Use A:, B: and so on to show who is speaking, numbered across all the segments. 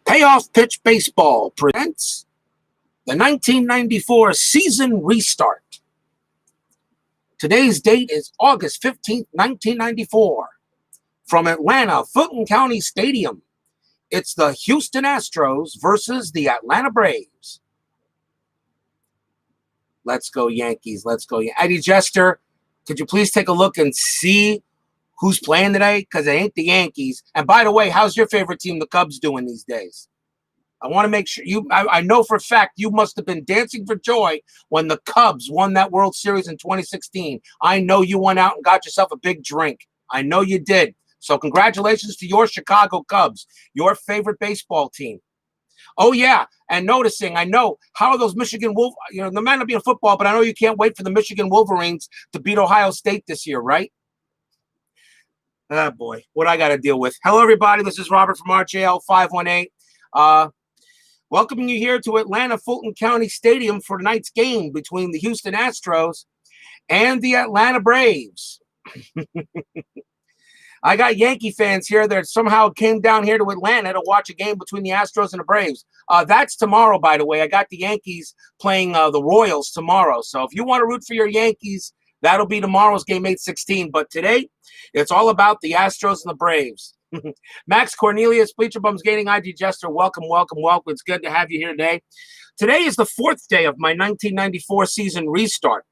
A: Payoff Pitch Baseball presents the 1994 season restart. Today's date is August 15th, 1994. From Atlanta-Fulton County Stadium, it's the Houston Astros versus the Atlanta Braves. Let's go Yankees, let's go Yankees. Eddie Jester, could you please take a look and see who's playing today? Because it ain't the Yankees. And by the way, how's your favorite team, the Cubs, doing these days? I want to make sure I know for a fact you must have been dancing for joy when the Cubs won that World Series in 2016. I know you went out and got yourself a big drink. I know you did. So congratulations to your Chicago Cubs, your favorite baseball team. Oh, yeah. And noticing, I know, how are those Michigan Wolf? You know, there might not be in football, but I know you can't wait for the Michigan Wolverines to beat Ohio State this year, right? Oh, boy, what I got to deal with. Hello, everybody. This is Robert from RJL 518. Welcoming you here to Atlanta-Fulton County Stadium for tonight's game between the Houston Astros and the Atlanta Braves. I got Yankee fans here that somehow came down here to Atlanta to watch a game between the Astros and the Braves. That's tomorrow, by the way. I got the Yankees playing the Royals tomorrow. So if you want to root for your Yankees, that'll be tomorrow's game 8-16. But today, it's all about the Astros and the Braves. Max Cornelius, Bleacher Bums Gaining, IG Jester, welcome. It's good to have you here today. Today is the fourth day of my 1994 season restart.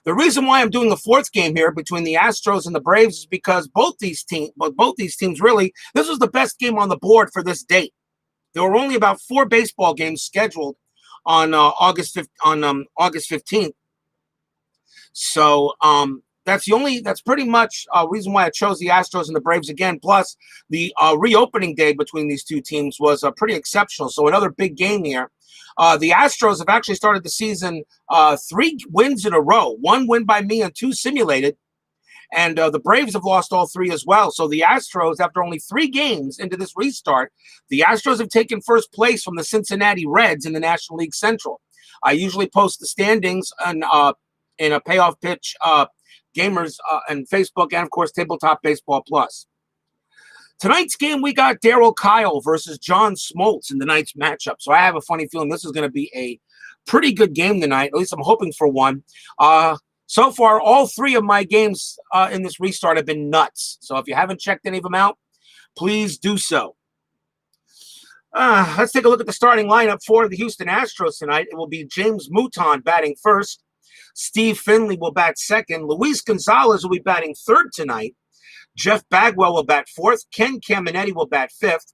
A: The reason why I'm doing the fourth game here between the Astros and the Braves is because both these teams really, this was the best game on the board for this date. There were only about 4 baseball games scheduled on August 15th. So that's pretty much reason why I chose the Astros and the Braves again. Plus, the reopening day between these two teams was pretty exceptional. So another big game here. The Astros have actually started the season 3 wins in a row. 1 win by me and 2 simulated. And the Braves have lost all 3 as well. So the Astros, after only 3 games into this restart, the Astros have taken first place from the Cincinnati Reds in the National League Central. I usually post the standings in a Payoff Pitch Gamers and Facebook, and of course Tabletop Baseball Plus. Tonight's game, we got Darryl Kile versus John Smoltz in tonight's matchup. So I have a funny feeling this is going to be a pretty good game tonight. At least I'm hoping for one. So far, all 3 of my games in this restart have been nuts. So if you haven't checked any of them out, please do so. Let's take a look at the starting lineup for the Houston Astros tonight. It will be James Mouton batting first. Steve Finley will bat second. Luis Gonzalez will be batting third tonight. Jeff Bagwell will bat fourth. Ken Caminetti will bat fifth.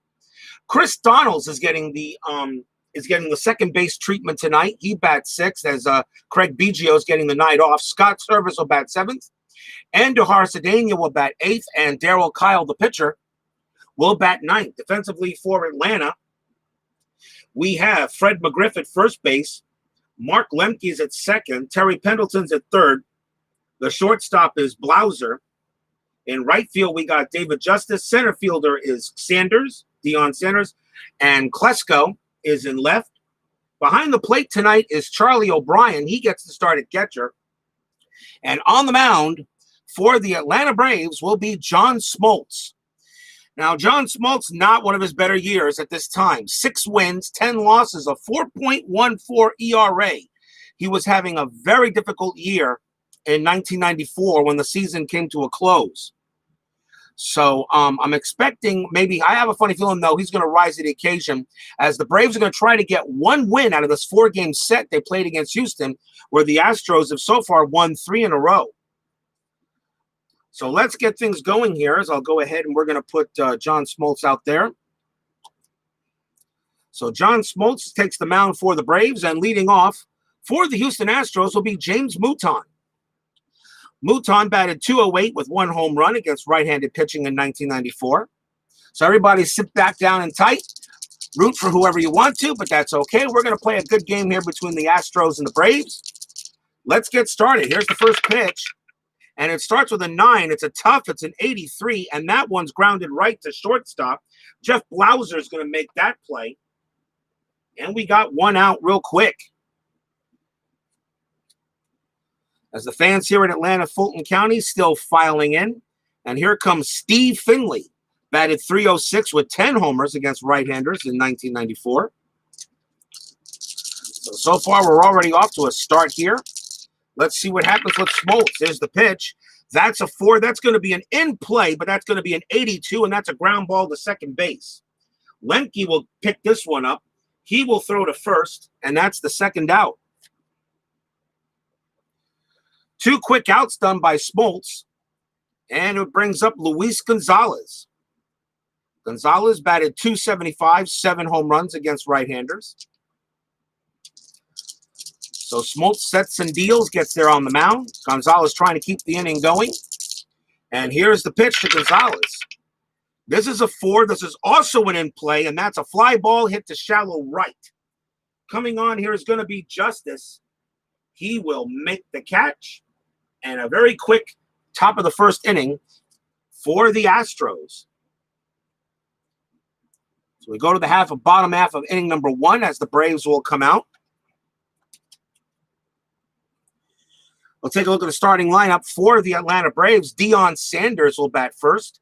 A: Chris Donalds is getting the second base treatment tonight. He bats sixth as Craig Biggio is getting the night off. Scott Service will bat seventh. Andujar Cedeno will bat eighth. And Darryl Kile, the pitcher, will bat ninth. Defensively for Atlanta, we have Fred McGriff at first base. Mark Lemke's at second. Terry Pendleton's at third. The shortstop is Blauser. In right field, we got David Justice. Center fielder is Deion Sanders. And Klesko is in left. Behind the plate tonight is Charlie O'Brien. He gets to start at catcher. And on the mound for the Atlanta Braves will be John Smoltz. Now, John Smoltz, not one of his better years at this time. 6 wins, 10 losses, a 4.14 ERA. He was having a very difficult year in 1994 when the season came to a close. So I'm expecting I have a funny feeling, though, he's going to rise to the occasion as the Braves are going to try to get 1 win out of this 4-game set they played against Houston, where the Astros have so far won 3 in a row. So let's get things going here as I'll go ahead and we're going to put John Smoltz out there. So John Smoltz takes the mound for the Braves, and leading off for the Houston Astros will be James Mouton. Mouton batted .208 with 1 home run against right-handed pitching in 1994. So everybody sit back down and tight. Root for whoever you want to, but that's okay. We're going to play a good game here between the Astros and the Braves. Let's get started. Here's the first pitch. And it starts with a 9. It's an 83, and that one's grounded right to shortstop. Jeff Blauser is going to make that play. And we got 1 out real quick. As the fans here in Atlanta-Fulton County still filing in. And here comes Steve Finley Batted .306 with 10 homers against right-handers in 1994. So far, we're already off to a start here. Let's see what happens with Smoltz. There's the pitch. That's a 4. That's going to be an in play, but that's going to be an 82, and that's a ground ball to second base. Lemke will pick this one up. He will throw to first, and that's the second out. 2 quick outs done by Smoltz, and it brings up Luis Gonzalez. Gonzalez batted .275, 7 home runs against right-handers. So Smoltz sets and deals, gets there on the mound. Gonzalez trying to keep the inning going. And here's the pitch to Gonzalez. This is a 4. This is also an in play, and that's a fly ball hit to shallow right. Coming on here is going to be Justice. He will make the catch. And a very quick top of the first inning for the Astros. So we go to the bottom half of inning number 1 as the Braves will come out. We'll take a look at the starting lineup for the Atlanta Braves. Deion Sanders will bat first.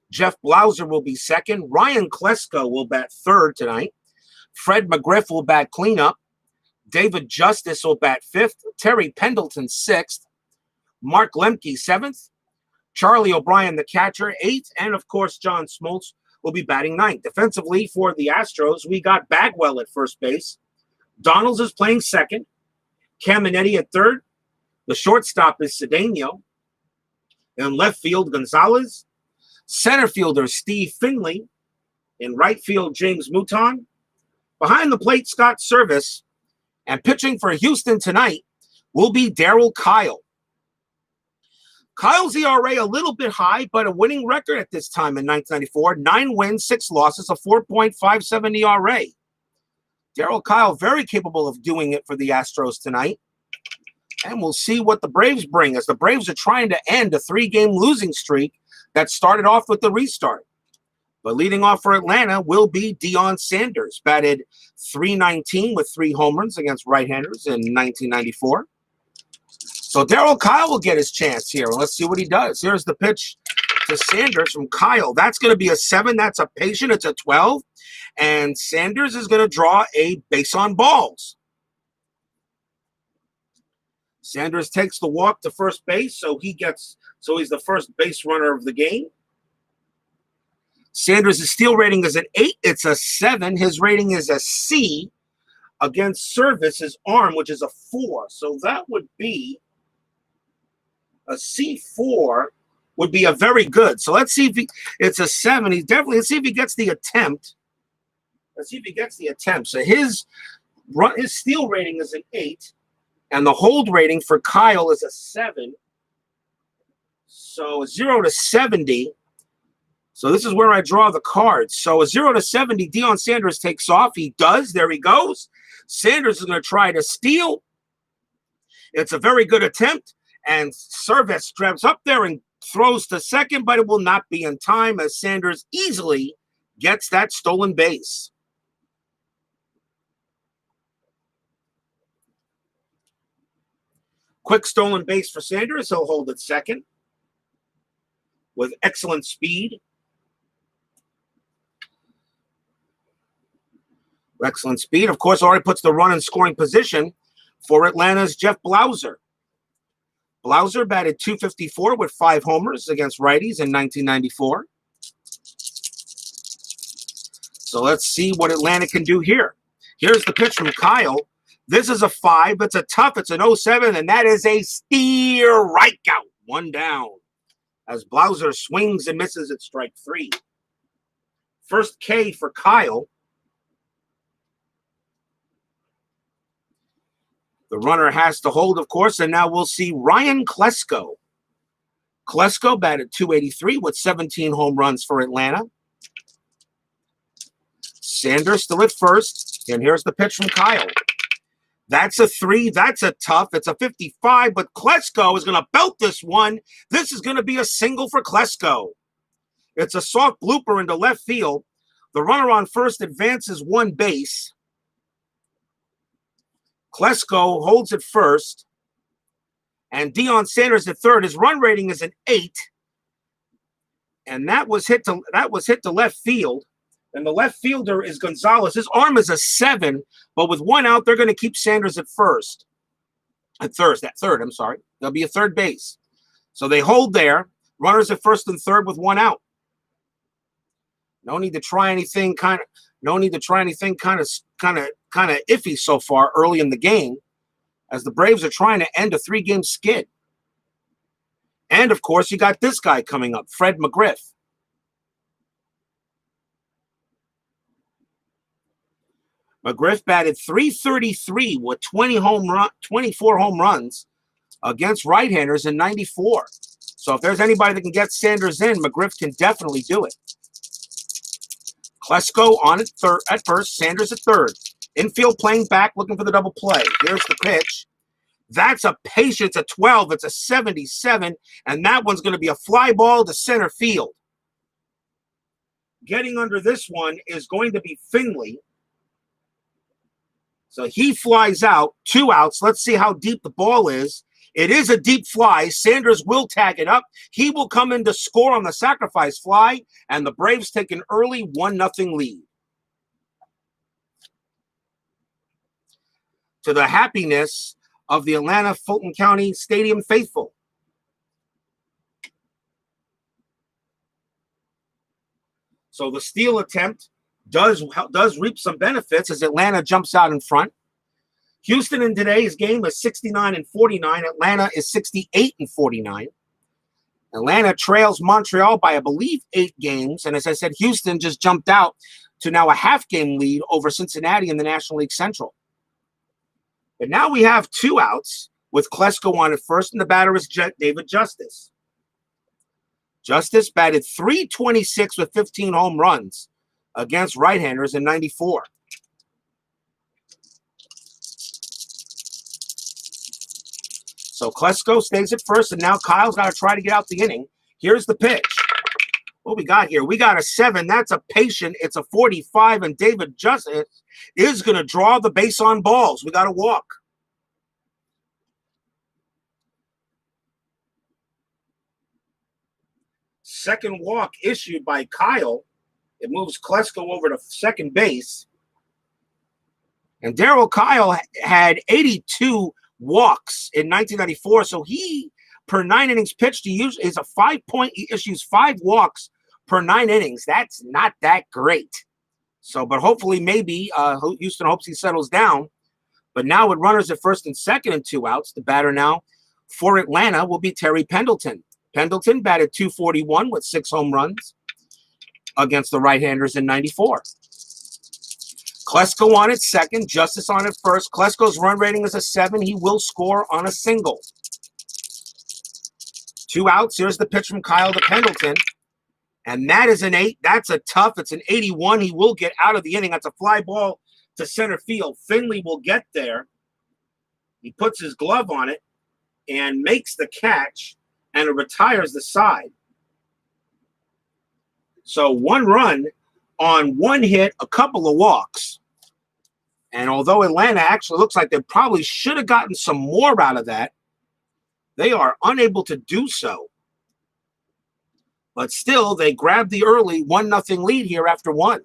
A: Jeff Blauser will be second. Ryan Klesko will bat third tonight. Fred McGriff will bat cleanup. David Justice will bat fifth. Terry Pendleton sixth. Mark Lemke seventh. Charlie O'Brien, the catcher, eighth. And, of course, John Smoltz will be batting ninth. Defensively for the Astros, we got Bagwell at first base. Donalds is playing second. Caminetti at third. The shortstop is Cedeno. In left field, Gonzalez. Center fielder, Steve Finley. In right field, James Mouton. Behind the plate, Scott Service. And pitching for Houston tonight will be Darryl Kile. Kyle's ERA a little bit high, but a winning record at this time in 1994. 9 wins, 6 losses, a 4.57 ERA. Darryl Kile very capable of doing it for the Astros tonight. And we'll see what the Braves bring, as the Braves are trying to end a 3-game losing streak that started off with the restart. But leading off for Atlanta will be Deion Sanders, batted .319 with 3 home runs against right-handers in 1994. So Darryl Kile will get his chance here. Let's see what he does. Here's the pitch to Sanders from Kile. That's going to be a 7. That's a patient. It's a 12. And Sanders is going to draw a base on balls. Sanders takes the walk to first base, so he's the first base runner of the game. Sanders' steal rating is an 8. It's a 7. His rating is a C against Service's arm, which is a 4. So that would be a C4 would be a very good. So let's see if it's a 7. Let's see if he gets the attempt. So his steal rating is an 8. And the hold rating for Kile is a 7. So 0 to 70. So this is where I draw the cards. So a 0 to 70, Deion Sanders takes off. He does. There he goes. Sanders is going to try to steal. It's a very good attempt. And Service grabs up there and throws to second, but it will not be in time as Sanders easily gets that stolen base. Quick stolen base for Sanders. He'll hold it second with excellent speed. Of course, already puts the run in scoring position for Atlanta's Jeff Blauser. Blauser batted .254 with 5 homers against righties in 1994. So let's see what Atlanta can do here. Here's the pitch from Kile. This is a 5. It's a tough. It's an 07, and that is a steer right out. 1 down as Blauser swings and misses at strike 3. First K for Kile. The runner has to hold, of course, and now we'll see Ryan Klesko. Klesko batted .283 with 17 home runs for Atlanta. Sanders still at first, and here's the pitch from Kile. That's a 3. That's a tough. It's a 55, but Klesko is going to belt this one. This is going to be a single for Klesko. It's a soft blooper into left field. The runner on first advances 1 base. Klesko holds it first. And Deion Sanders at third. His run rating is an 8. And that was hit to left field. And the left fielder is Gonzalez. His arm is a 7, but with 1 out, they're going to keep Sanders at first. At third, I'm sorry. There'll be a third base. So they hold there. Runners at first and third with 1 out. No need to try anything kind of iffy so far early in the game, as the Braves are trying to end a 3-game skid. And of course, you got this guy coming up, Fred McGriff. McGriff batted .333 with 24 home runs against right-handers in '94. So if there's anybody that can get Sanders in, McGriff can definitely do it. Klesko on at first, Sanders at third. Infield playing back, looking for the double play. Here's the pitch. That's a patience at 12. It's a 77, and that one's going to be a fly ball to center field. Getting under this one is going to be Finley. So he flies out, 2 outs. Let's see how deep the ball is. It is a deep fly. Sanders will tag it up. He will come in to score on the sacrifice fly, and the Braves take an early 1-0 lead. To the happiness of the Atlanta-Fulton County Stadium faithful. So the steal attempt does reap some benefits as Atlanta jumps out in front. Houston in today's game is 69-49. Atlanta is 68-49. Atlanta trails Montreal by, I believe, 8 games. And as I said, Houston just jumped out to now a half-game lead over Cincinnati in the National League Central. But now we have 2 outs with Klesko on at first, and the batter is David Justice. Justice batted .326 with 15 home runs against right-handers in '94. So Klesko stays at first, and now Kile's got to try to get out the inning. Here's the pitch. What we got here? We got a 7. That's a patient. It's a 45, and David Justice is going to draw the base on balls. We got to walk. Second walk issued by Kile. It moves Klesko over to second base. And Darryl Kile had 82 walks in 1994. So he, per 9 innings pitched, he is a 5-point. He issues 5 walks per 9 innings. That's not that great. So, but hopefully, maybe Houston hopes he settles down. But now with runners at first and second and 2 outs, the batter now for Atlanta will be Terry Pendleton. Pendleton batted .241 with 6 home runs against the right-handers in '94. Klesko on at second, Justice on at first. Klesko's run rating is a 7. He will score on a single. 2 outs. Here's the pitch from Kile to Pendleton. And that is an 8. That's a tough. It's an 81. He will get out of the inning. That's a fly ball to center field. Finley will get there. He puts his glove on it and makes the catch, and it retires the side. So 1 run on 1 hit, a couple of walks. And although Atlanta actually looks like they probably should have gotten some more out of that, they are unable to do so. But still, they grabbed the early 1-0 lead here after 1.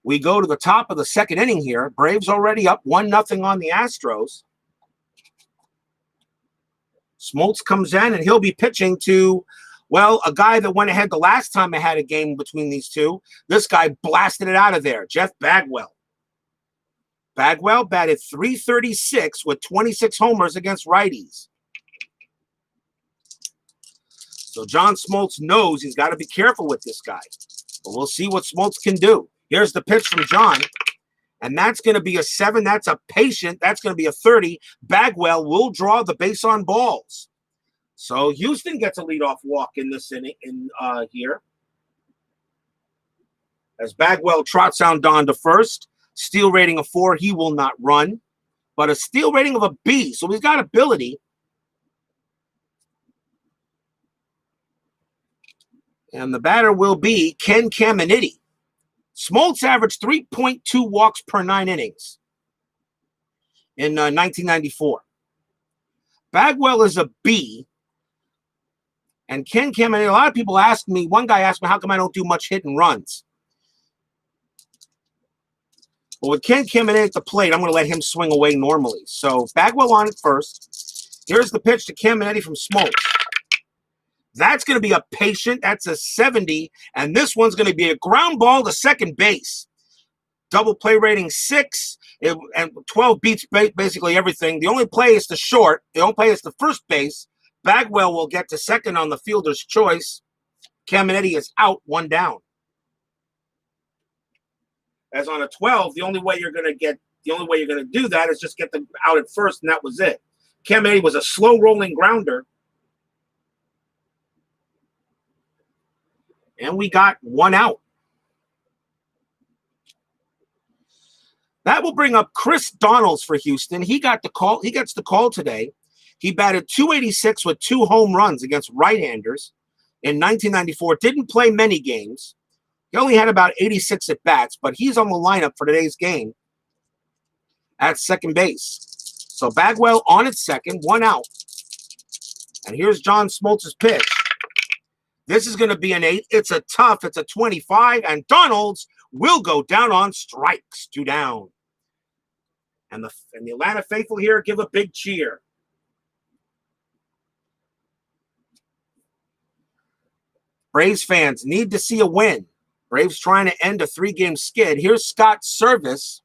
A: We go to the top of the second inning here. Braves already up 1-0 on the Astros. Smoltz comes in, and he'll be pitching to, well, a guy that went ahead the last time I had a game between these two. This guy blasted it out of there, Jeff Bagwell. Bagwell batted .336 with 26 homers against righties. So John Smoltz knows he's got to be careful with this guy. But we'll see what Smoltz can do. Here's the pitch from John. And that's going to be a 7. That's a patient. That's going to be a 30. Bagwell will draw the base on balls. So Houston gets a leadoff walk in this inning here. As Bagwell trots down Don to first. Steal rating of 4. He will not run. But a steal rating of a B. So he's got ability. And the batter will be Ken Caminiti. Smoltz averaged 3.2 walks per 9 innings in 1994. Bagwell is a B. And Ken Caminiti, a lot of people ask me, one guy asked me, how come I don't do much hit and runs? Well, with Ken Caminiti at the plate, I'm going to let him swing away normally. So Bagwell on it first. Here's the pitch to Caminiti from Smoltz. That's going to be a patient. That's a 70. And this one's going to be a ground ball to second base. Double play rating 6. And 12 beats basically everything. The only play is to short. The only play is to first base. Bagwell will get to second on the fielder's choice. Caminiti is out, 1 down. As on a 12, the only way you're going to do that is just get them out at first, and that was it. Caminiti was a slow rolling grounder. And we got 1 out. That will bring up Chris Donalds for Houston. He got the call. He gets the call today. He batted .286 with 2 home runs against right-handers in 1994. Didn't play many games. He only had about 86 at-bats, but he's on the lineup for today's game at second base. So Bagwell on at second, 1 out. And here's John Smoltz's pitch. This is going to be an 8. It's a 25, and Donalds will go down on strikes, 2 down. And the Atlanta faithful here give a big cheer. Braves fans need to see a win. Braves trying to end a 3-game skid. Here's Scott Service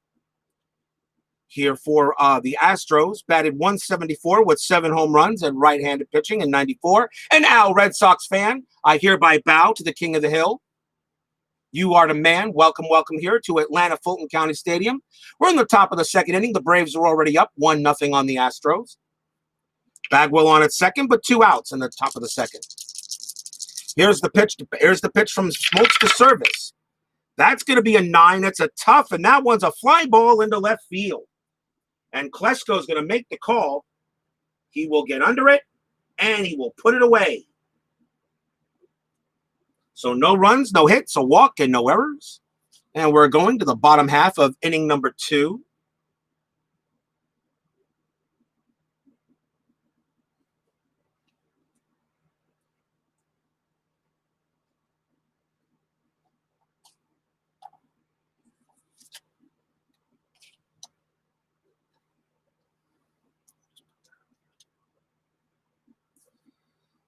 A: here for the Astros. Batted .174 with 7 home runs and right-handed pitching in 94. And Al, Red Sox fan, I hereby bow to the king of the hill. You are the man. Welcome, welcome here to Atlanta-Fulton County Stadium. We're in the top of the second inning. The Braves are already up 1-0 on the Astros. Bagwell on at second, but 2 outs in the top of the second. Here's the pitch. Here's the pitch from Smoltz to Service. That's going to be a 9. It's a tough, and that one's a fly ball into left field. And Klesko's going to make the call. He will get under it, and he will put it away. So no runs, no hits, a walk, and no errors. And we're going to the bottom half of inning number 2.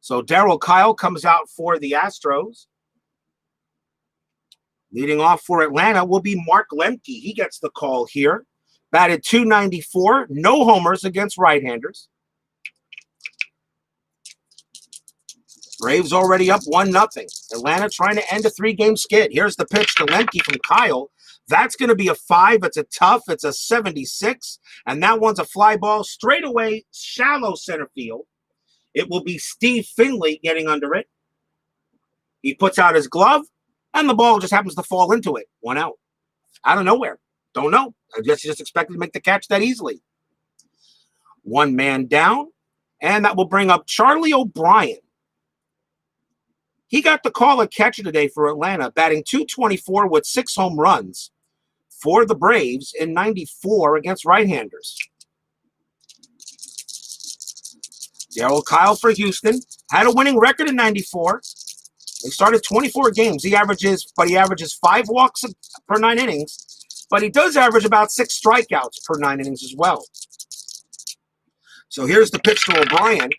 A: So Darryl Kile comes out for the Astros. Leading off for Atlanta will be Mark Lemke. He gets the call here. Batted .294, no homers against right-handers. Braves already up 1-0. Atlanta trying to end a 3-game skid. Here's the pitch to Lemke from Kile. That's going to be a 5. It's a tough. It's a 76. And that one's a fly ball straight away, shallow center field. It will be Steve Finley getting under it. He puts out his glove, and the ball just happens to fall into it. 1 out. Out of nowhere. Don't know. I just expected to make the catch that easily. 1 man down, and that will bring up Charlie O'Brien. He got the call at catcher today for Atlanta, batting .224 with 6 home runs for the Braves in 94 against right-handers. Darryl Kile for Houston had a winning record in 94. They started 24 games. He averages 5 walks per 9 innings, but he does average about 6 strikeouts per 9 innings as well. So here's the pitch to O'Brien.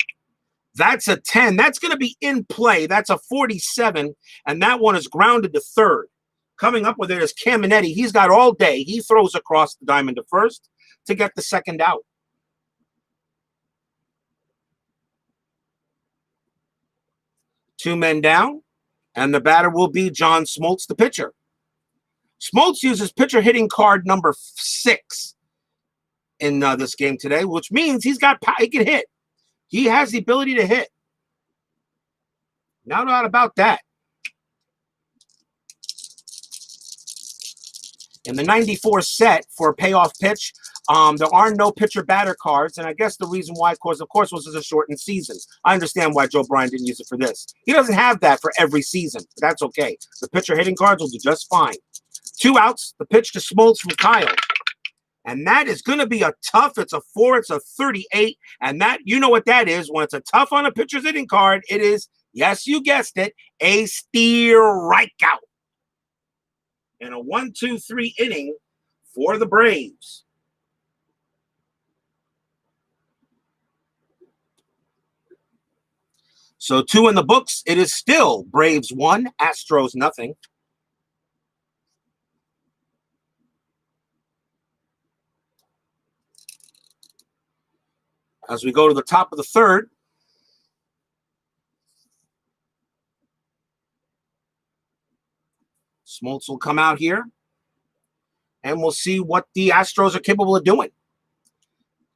A: That's a 10. That's going to be in play. That's a 47, and that one is grounded to third. Coming up with it is Caminiti. He's got all day. He throws across the diamond to first to get the second out. Two men down, and the batter will be John Smoltz, the pitcher. Smoltz uses pitcher hitting card number 6 in this game today, which means he can hit. He has the ability to hit. No doubt about that. In the 94 set for a payoff pitch, there are no pitcher batter cards, and I guess the reason why, of course, was it's a shortened season. I understand why Joe Bryan didn't use it for this. He doesn't have that for every season. But that's okay. The pitcher hitting cards will do just fine. 2 outs. The pitch to Smoltz from Kile. And that is going to be a tough. It's a 4. It's a 38. And that, you know what that is. When it's a tough on a pitcher's hitting card, it is, yes, you guessed it, a strikeout. And a 1-2-3 inning for the Braves. So 2 in the books. It is still Braves 1, Astros nothing. As we go to the top of the third, Smoltz will come out here, and we'll see what the Astros are capable of doing.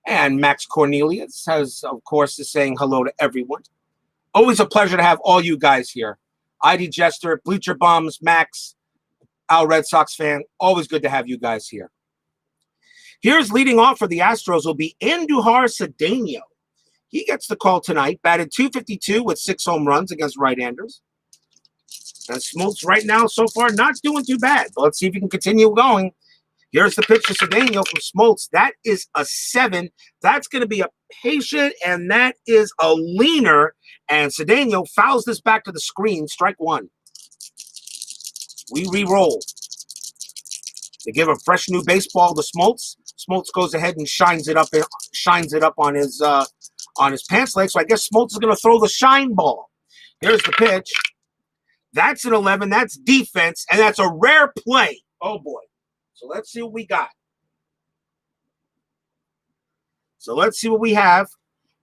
A: And Max Cornelius has, of course, is saying hello to everyone. Always a pleasure to have all you guys here. ID Jester, Bleacher Bums, Max, Al Red Sox fan. Always good to have you guys here. Here's leading off for the Astros will be Andujar Cedeno. He gets the call tonight, batted .252 with 6 home runs against right-handers. And Smoltz right now so far not doing too bad. But let's see if he can continue going. Here's the pitch to Cedeno from Smoltz. That is a 7. That's going to be a patient, and that is a leaner. And Cedeno fouls this back to the screen. Strike 1. We re-roll. They give a fresh new baseball to Smoltz. Smoltz goes ahead and shines it up on his pants leg. So I guess Smoltz is going to throw the shine ball. Here's the pitch. That's an 11. That's defense, and that's a rare play. Oh, boy. So let's see what we got. So let's see what we have.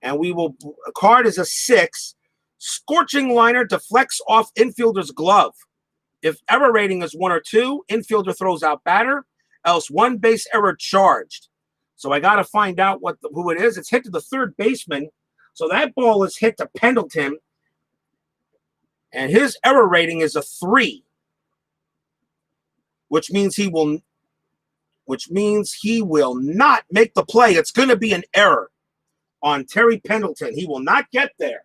A: And we will, a card is a 6. Scorching liner deflects off infielder's glove. If error rating is 1 or 2, infielder throws out batter, else 1 base error charged. So I got to find out who it is. It's hit to the third baseman. So that ball is hit to Pendleton. And his error rating is a 3. Which means he will not make the play. It's going to be an error on Terry Pendleton. He will not get there.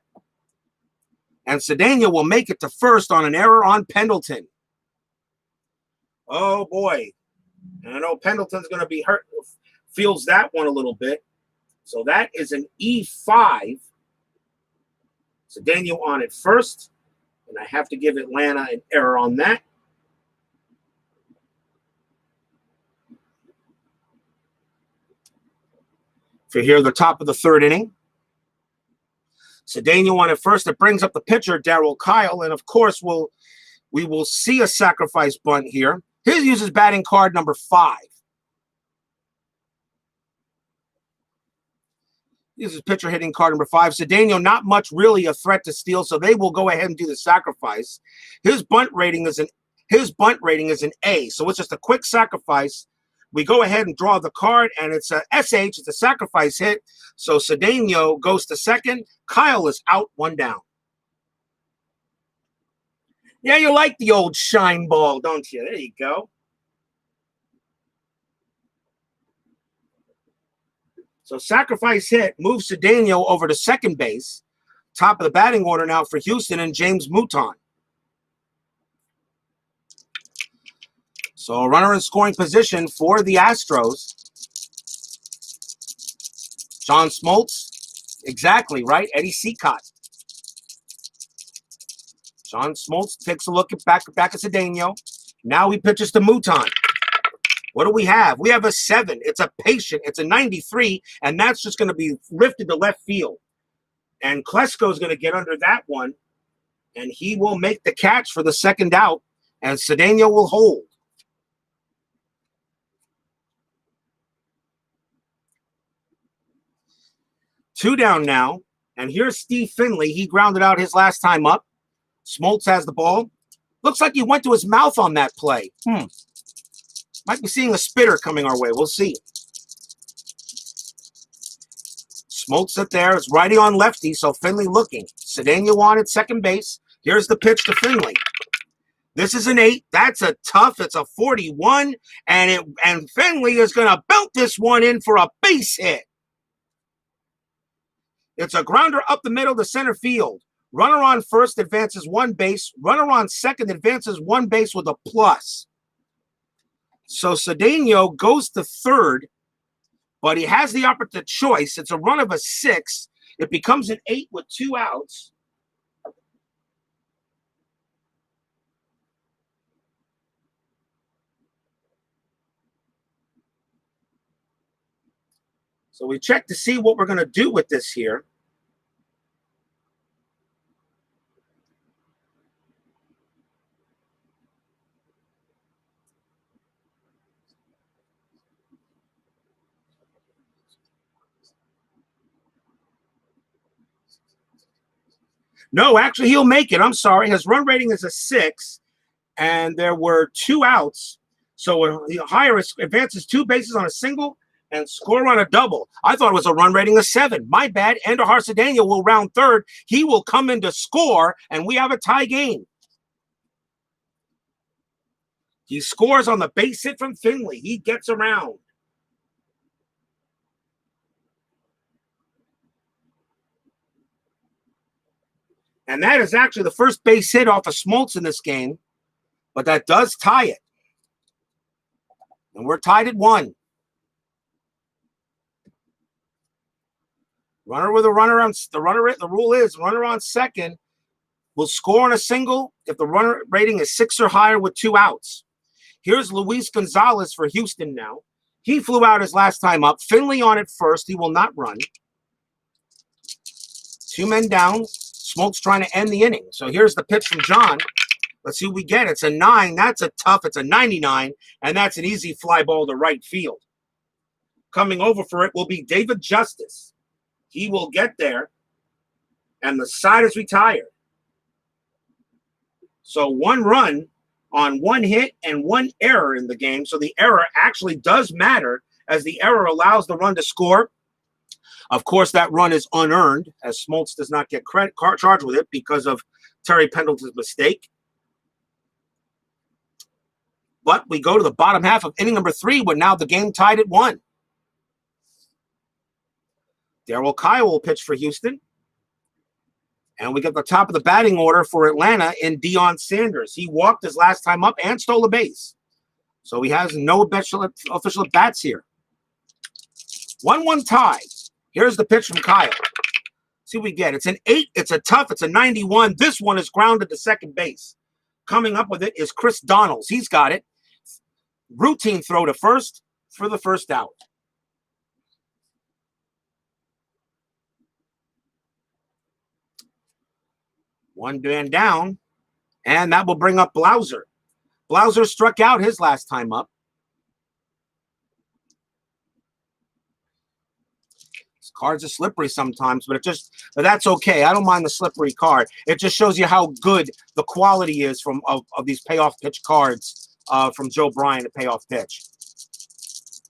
A: And Cedeno will make it to first on an error on Pendleton. Oh, boy. And I know Pendleton's going to be hurt. Feels that one a little bit. So that is an E5. Cedeno on it first. And I have to give Atlanta an error on that. For here, the top of the third inning. Cedeno on it first. It brings up the pitcher, Darryl Kile. And, of course, we will see a sacrifice bunt here. His uses batting card number 5. This is pitcher hitting card number 5. Cedeno, not much really a threat to steal, so they will go ahead and do the sacrifice. His bunt rating is an A, so it's just a quick sacrifice. We go ahead and draw the card, and it's a SH. It's a sacrifice hit. So Cedeno goes to second. Kile is out, 1 down. Yeah, you like the old shine ball, don't you? There you go. So sacrifice hit moves Cedeno over to second base. Top of the batting order now for Houston and James Mouton. So a runner in scoring position for the Astros. John Smoltz. Exactly, right? Eddie Seacott. John Smoltz takes a look at back at Cedeno. Now he pitches to Mouton. What do we have? We have a 7. It's a patient. It's a 93, and that's just going to be lifted to left field. And Klesko's going to get under that one, and he will make the catch for the second out, and Cedeno will hold. Two down now, and here's Steve Finley. He grounded out his last time up. Smoltz has the ball. Looks like he went to his mouth on that play. Might be seeing a spitter coming our way. We'll see. Smoltz it there. It's righty on lefty, so Finley looking. Cedeno on at second base. Here's the pitch to Finley. This is an 8. That's a tough. It's a 41, and Finley is going to belt this one in for a base hit. It's a grounder up the middle to center field. Runner on first advances 1 base. Runner on second advances 1 base with a plus. So Cedeno goes to third, But he has the opportunity choice. It's a run of a 6. It becomes an 8 with 2 outs. So we check to see what we're going to do with this here. No, actually, he'll make it. I'm sorry. His run rating is a 6, and there were 2 outs. So higher advances 2 bases on a single and score on a double. I thought it was a run rating of 7. My bad. Ender Harcedaniel will round third. He will come in to score, and we have a tie game. He scores on the base hit from Finley. He gets around. And that is actually the first base hit off of Smoltz in this game, but that does tie it. And we're tied at 1. Runner with a runner on the rule is runner on second will score on a single if the runner rating is 6 or higher with 2 outs. Here's Luis Gonzalez for Houston now. He flew out his last time up. Finley on at first. He will not run. 2 men down. Smoltz trying to end the inning. So here's the pitch from John. Let's see what we get. It's a 9. That's a tough. It's a 99. And that's an easy fly ball to right field. Coming over for it will be David Justice. He will get there. And the side is retired. So 1 run on 1 hit and 1 error in the game. So the error actually does matter, as the error allows the run to score. Of course, that run is unearned, as Smoltz does not get charged with it because of Terry Pendleton's mistake. But we go to the bottom half of inning number 3, where now the game tied at 1. Darryl Kile will pitch for Houston. And we get the top of the batting order for Atlanta in Deion Sanders. He walked his last time up and stole a base. So he has no official at-bats here. 1-1 tie. Here's the pitch from Kile. See what we get. It's an 8. It's a tough. It's a 91. This one is grounded to second base. Coming up with it is Chris Donalds. He's got it. Routine throw to first for the first out. One man down, and that will bring up Blauser. Blauser struck out his last time up. Cards are slippery sometimes, but that's okay. I don't mind the slippery card. It just shows you how good the quality is of these payoff pitch cards from Joe Bryan, a payoff pitch.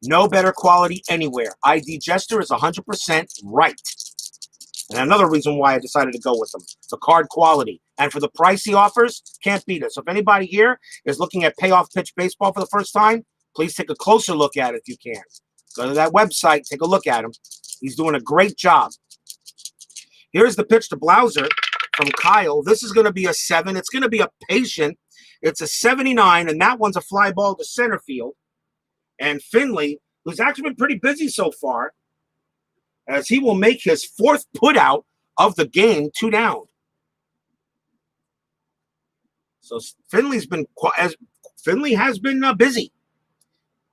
A: No better quality anywhere. ID Gesture is 100% right. And another reason why I decided to go with them, the card quality. And for the price he offers, can't beat it. So if anybody here is looking at payoff pitch baseball for the first time, please take a closer look at it if you can. Go to that website, take a look at him. He's doing a great job. Here's the pitch to Blauser from Kile. This is going to be a 7. It's going to be a patient. It's a 79, and that one's a fly ball to center field. And Finley, who's actually been pretty busy so far, as he will make his 4th putout of the game, 2 down. So Finley has been busy.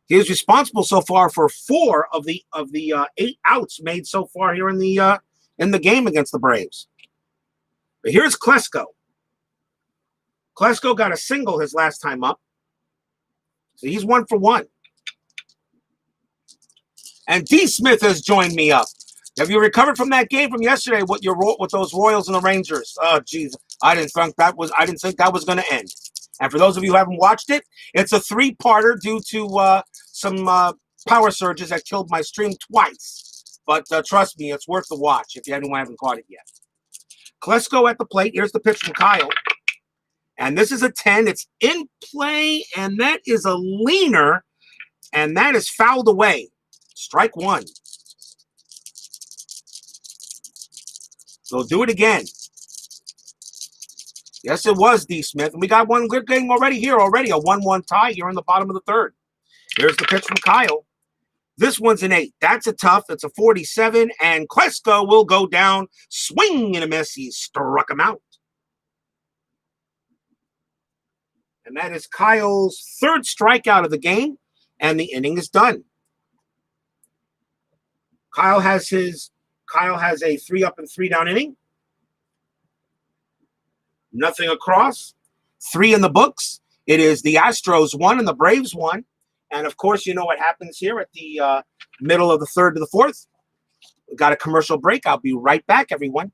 A: He is responsible so far for 4 of the 8 outs made so far here in the game against the Braves. But here's Klesko. Klesko got a single his last time up, so he's 1 for 1. And D. Smith has joined me up. Have you recovered from that game from yesterday with those Royals and the Rangers? Oh, geez, I didn't think that was going to end. And for those of you who haven't watched it, it's a 3-parter due to some power surges that killed my stream twice. But trust me, it's worth the watch if anyone haven't caught it yet. Klesko at the plate. Here's the pitch from Kile. And this is a 10. It's in play, and that is a leaner, and that is fouled away. Strike 1. So do it again. Yes, it was D. Smith. And we got one good game already here. A 1-1 tie here in the bottom of the 3rd. Here's the pitch from Kile. This one's an 8. That's a tough. It's a 47. And Klesko will go down. Swing and a miss. He struck him out. And that is Kile's third strikeout of the game. And the inning is done. Kile has a 3 up and 3 down inning. Nothing across. 3 in the books. It is the Astros 1 and the Braves 1. And, of course, you know what happens here at the middle of the third to the fourth. We've got a commercial break. I'll be right back, everyone.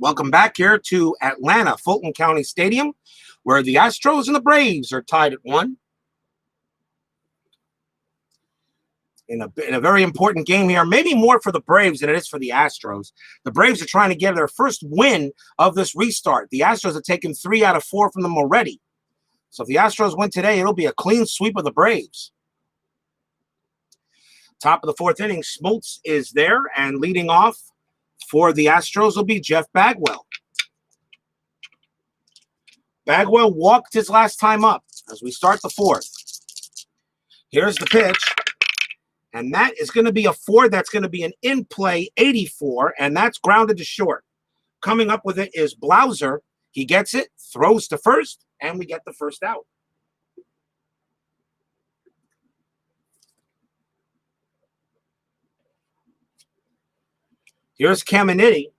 A: Welcome back here to Atlanta-Fulton County Stadium, where the Astros and the Braves are tied at 1. In a very important game here, maybe more for the Braves than it is for the Astros. The Braves are trying to get their first win of this restart. The Astros have taken 3 out of 4 from them already. So if the Astros win today, it'll be a clean sweep of the Braves. Top of the fourth inning, Smoltz is there, and leading off for the Astros will be Jeff Bagwell. Bagwell walked his last time up as we start the fourth. Here's the pitch. And that is going to be a 4. That's going to be an in-play 84, and that's grounded to short. Coming up with it is Blauser. He gets it, throws to first, and we get the first out. Here's Caminiti.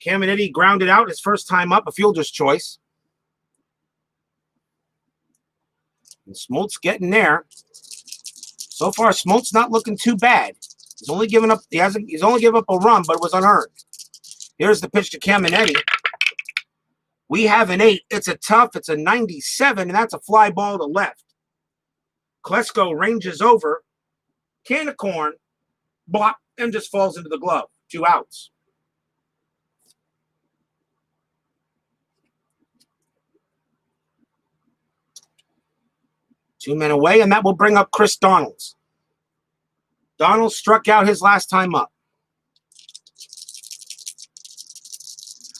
A: Caminiti grounded out his first time up, a fielder's choice. And Smoltz getting there. So far, Smoltz not looking too bad. He's only given up. He's only given up a run, but it was unearned. Here's the pitch to Caminiti. We have an 8. It's a tough. It's a 97, and that's a fly ball to left. Klesko ranges over, can of corn, block, and just falls into the glove. 2 outs. Two men away, and that will bring up Chris Donalds. Donald struck out his last time up.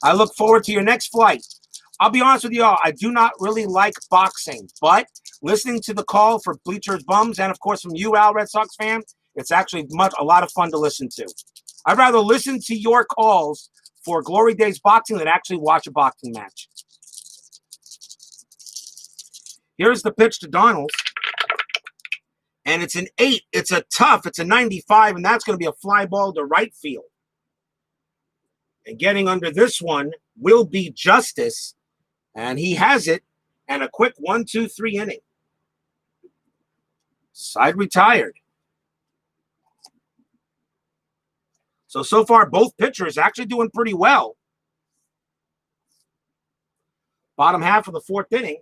A: I look forward to your next flight. I'll be honest with you all, I do not really like boxing, but listening to the call for Bleachers Bums and, of course, from you, Al, Red Sox fan, it's actually a lot of fun to listen to. I'd rather listen to your calls for Glory Days boxing than actually watch a boxing match. Here's the pitch to Donalds. And it's an 8. It's a tough. It's a 95, and that's going to be a fly ball to right field. And getting under this one will be Justice, and he has it, and a quick 1-2-3 inning. Side retired. So far, both pitchers actually doing pretty well. Bottom half of the fourth inning.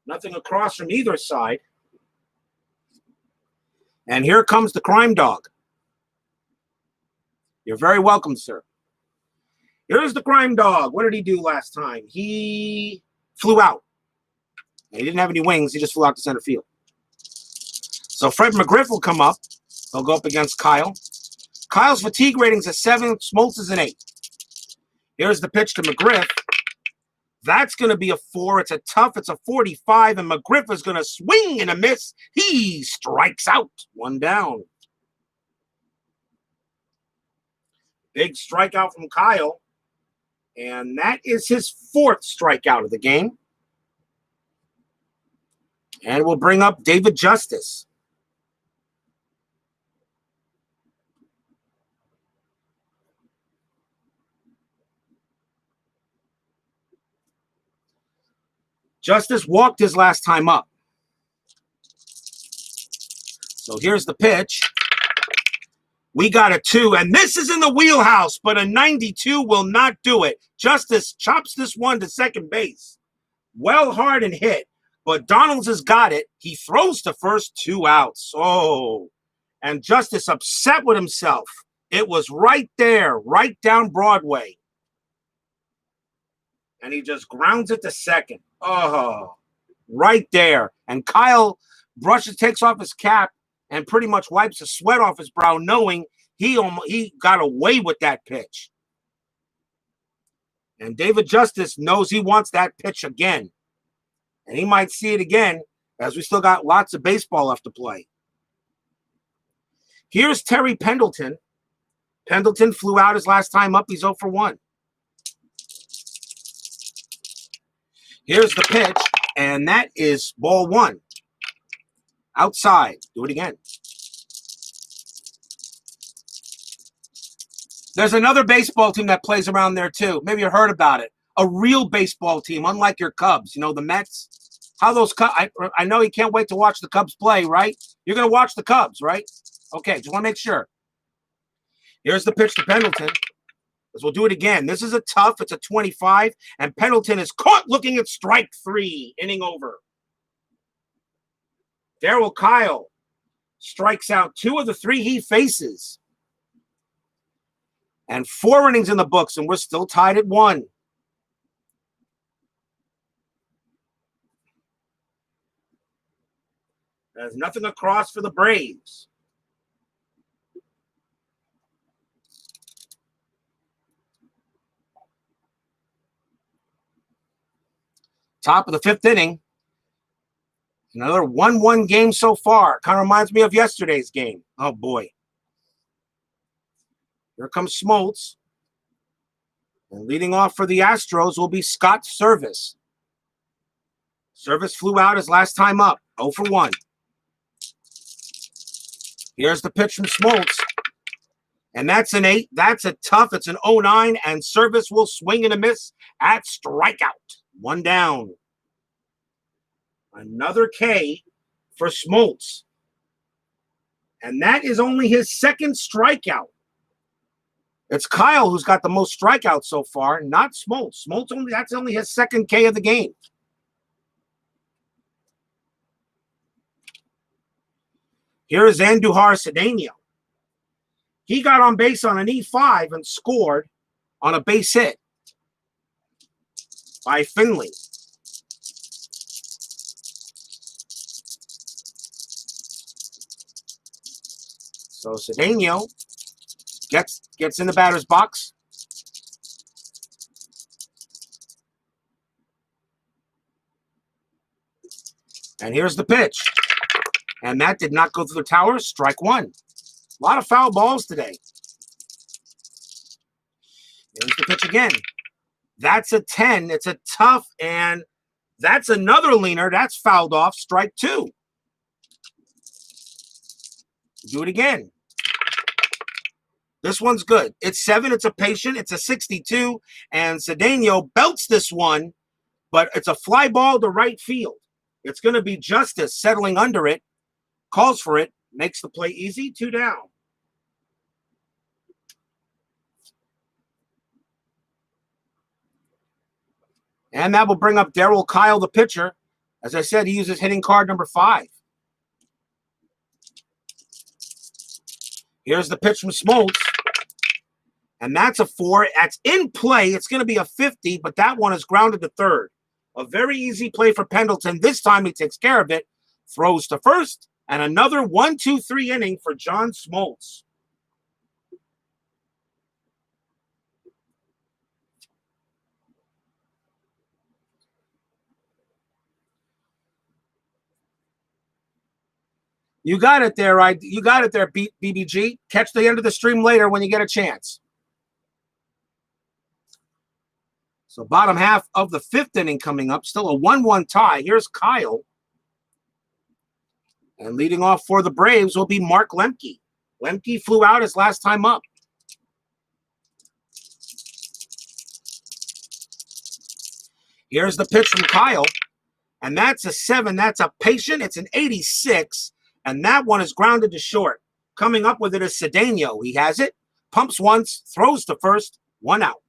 A: Nothing across from either side. And here comes the crime dog. You're very welcome, sir. Here's the crime dog. What did he do last time? He flew out. He didn't have any wings. He just flew out to center field. So Fred McGriff will come up. He'll go up against Kile. Kyle's fatigue rating's a 7. Smoltz is an 8. Here's the pitch to McGriff. That's going to be a 4. It's a tough. It's a 45, and McGriff is going to swing and a miss. He strikes out. 1 down. Big strikeout from Kile, and that is his 4th strikeout of the game. And we'll bring up David Justice. Justice walked his last time up. So here's the pitch. We got a 2, and this is in the wheelhouse, but a 92 will not do it. Justice chops this one to second base. Well hard and hit, but Donalds has got it. He throws to first, 2 outs. Oh, and Justice upset with himself. It was right there, right down Broadway. And he just grounds it to second. Oh, right there. And Kile takes off his cap and pretty much wipes the sweat off his brow, knowing he got away with that pitch. And David Justice knows he wants that pitch again. And he might see it again, as we still got lots of baseball left to play. Here's Terry Pendleton. Pendleton flew out his last time up. He's 0 for 1. Here's the pitch, and that is ball 1. Outside. Do it again. There's another baseball team that plays around there, too. Maybe you heard about it. A real baseball team, unlike your Cubs. You know, the Mets. How those Cubs... I know you can't wait to watch the Cubs play, right? You're going to watch the Cubs, right? Okay, just want to make sure. Here's the pitch to Pendleton. We'll do it again. This is a tough. It's a 25, and Pendleton is caught looking at strike 3. Inning over. Darryl Kile strikes out 2 of the 3 he faces. And 4 innings in the books, and we're still tied at 1. There's nothing across for the Braves. Top of the 5th inning. Another 1-1 game so far. Kind of reminds me of yesterday's game. Oh, boy. Here comes Smoltz. And leading off for the Astros will be Scott Service. Service flew out his last time up. 0 for 1. Here's the pitch from Smoltz. And that's an 8. That's a tough. It's an 0-9. And Service will swing and a miss at strikeout. 1 down. Another K for Smoltz. And that is only his 2nd strikeout. It's Kile who's got the most strikeouts so far, not Smoltz. That's only his 2nd K of the game. Here is Andujar Cedeno. He got on base on an E5 and scored on a base hit by Finley. So Cedeno gets in the batter's box. And here's the pitch. And that did not go through the tower. Strike 1. A lot of foul balls today. Here's the pitch again. That's a 10. It's a tough, and that's another leaner. That's fouled off. Strike 2. Do it again. This one's good. It's 7. It's a patient. It's a 62. And Cedeno belts this one, but it's a fly ball to right field. It's going to be Justice settling under it. Calls for it. Makes the play easy. 2 down. And that will bring up Darryl Kile, the pitcher. As I said, he uses hitting card number 5. Here's the pitch from Smoltz. And that's a 4. That's in play. It's going to be a 50, but that one is grounded to third. A very easy play for Pendleton. This time he takes care of it, throws to first, and another 1-2-3 inning for John Smoltz. You got it there, right? You got it there, BBG. Catch the end of the stream later when you get a chance. So bottom half of the 5th inning coming up. Still a 1-1 tie. Here's Kile. And leading off for the Braves will be Mark Lemke. Lemke flew out his last time up. Here's the pitch from Kile. And that's a 7. That's a patient. It's an 86. And that one is grounded to short. Coming up with it is Cedeno. He has it. Pumps once. Throws to first. 1 out.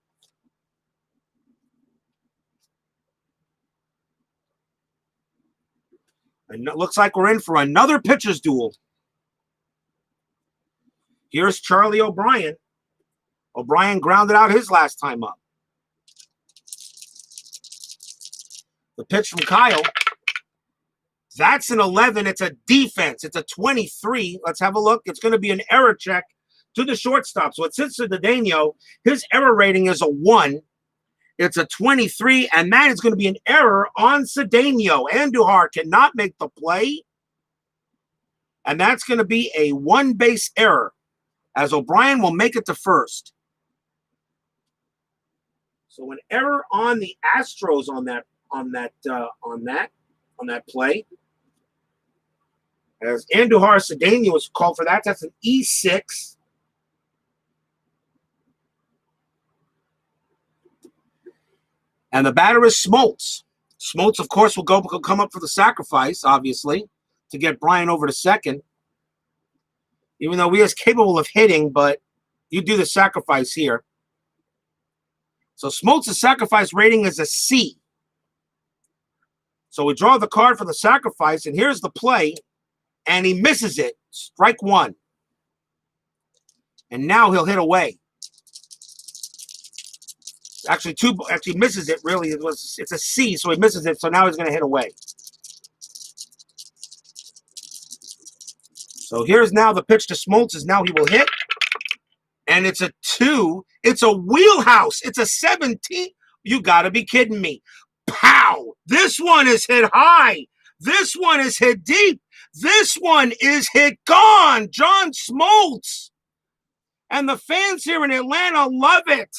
A: And it looks like we're in for another pitcher's duel. Here's Charlie O'Brien. O'Brien grounded out his last time up. The pitch from Kile. That's an 11. It's a defense. It's a 23. Let's have a look. It's going to be an error check to the shortstop. So it sits to Cedeno. His error rating is a 1. It's a 23, and that is going to be an error on Cedeno. Andujar cannot make the play, and that's going to be a 1-base error, as O'Brien will make it to first. So an error on the Astros on that play. As Andujar Cedeno was called for that, that's an E6. And the batter is Smoltz. Smoltz, of course, will come up for the sacrifice, obviously, to get Brian over to second. Even though he is capable of hitting, but you do the sacrifice here. So Smoltz's sacrifice rating is a C. So we draw the card for the sacrifice, and here's the play, and he misses it. Strike 1. And now he'll hit away. Actually, misses it, really. It's a C, so he misses it, so now he's going to hit away. So here's now the pitch to Smoltz, is now he will hit. And it's a 2. It's a wheelhouse. It's a 17. You got to be kidding me. Pow! This one is hit high. This one is hit deep. This one is hit gone. John Smoltz. And the fans here in Atlanta love it.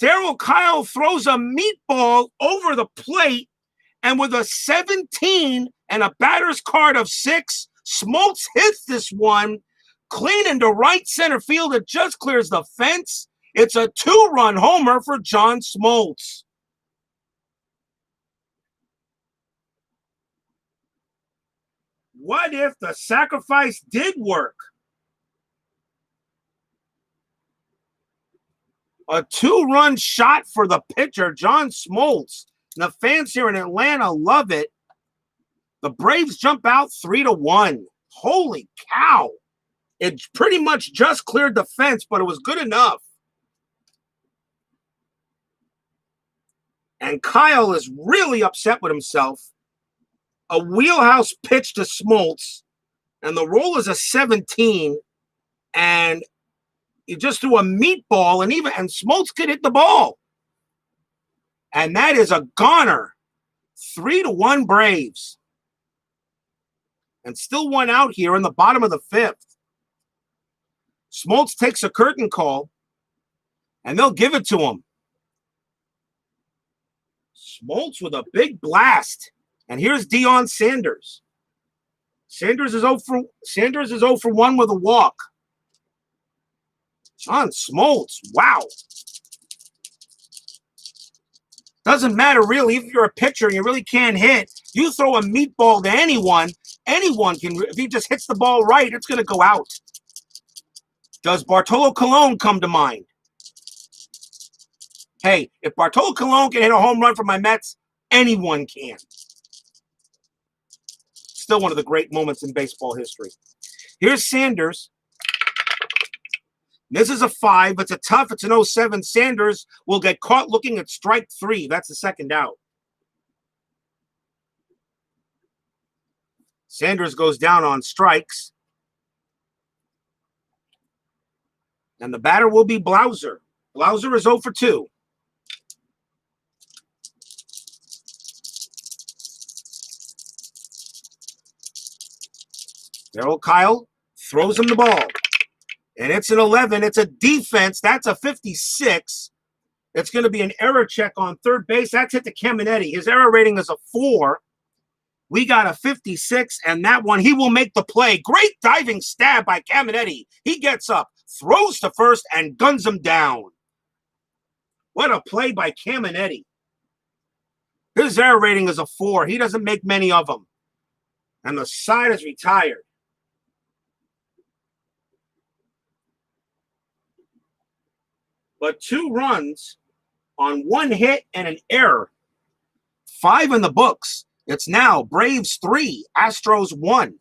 A: Darryl Kile throws a meatball over the plate, and with a 17 and a batter's card of 6, Smoltz hits this one clean into right center field. It just clears the fence. It's a 2-run homer for John Smoltz. What if the sacrifice did work? A 2-run shot for the pitcher, John Smoltz. The fans here in Atlanta love it. The Braves jump out 3-1. Holy cow. It pretty much just cleared the fence, but it was good enough. And Kile is really upset with himself. A wheelhouse pitch to Smoltz, and the roll is a 17, and he just threw a meatball, and Smoltz could hit the ball. And that is a goner. 3-1 Braves. And still 1 out here in the bottom of the 5th. Smoltz takes a curtain call, and they'll give it to him. Smoltz with a big blast. And here's Deion Sanders. Sanders is 0 for 1 with a walk. John Smoltz, wow. Doesn't matter really if you're a pitcher and you really can't hit. You throw a meatball to anyone can. If he just hits the ball right, it's going to go out. Does Bartolo Colon come to mind? Hey, if Bartolo Colon can hit a home run for my Mets, anyone can. Still one of the great moments in baseball history. Here's Sanders. This is a 5. It's a tough. It's an 0-7. Sanders will get caught looking at strike 3. That's the second out. Sanders goes down on strikes. And the batter will be Blauser. Blauser is 0 for 2. Darryl Kile throws him the ball. And it's an 11. It's a defense. That's a 56. It's going to be an error check on third base. That's hit to Caminetti. His error rating is a 4. We got a 56, and that one, he will make the play. Great diving stab by Caminetti. He gets up, throws to first, and guns him down. What a play by Caminetti. His error rating is a 4. He doesn't make many of them. And the side is retired. But 2 runs on 1 hit and an error. 5 in the books. It's now Braves 3, Astros 1.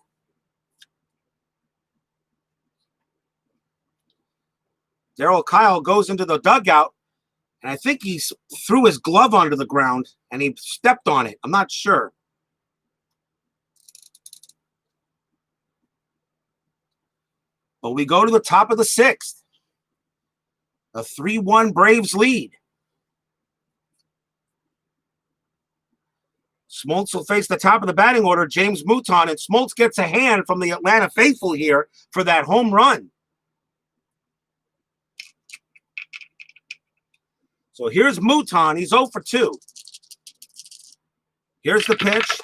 A: Darryl Kile goes into the dugout, and I think he threw his glove onto the ground, and he stepped on it. I'm not sure. But we go to the top of the 6th. A 3-1 Braves lead. Smoltz will face the top of the batting order, James Mouton, and Smoltz gets a hand from the Atlanta faithful here for that home run. So here's Mouton. He's 0 for 2. Here's the pitch.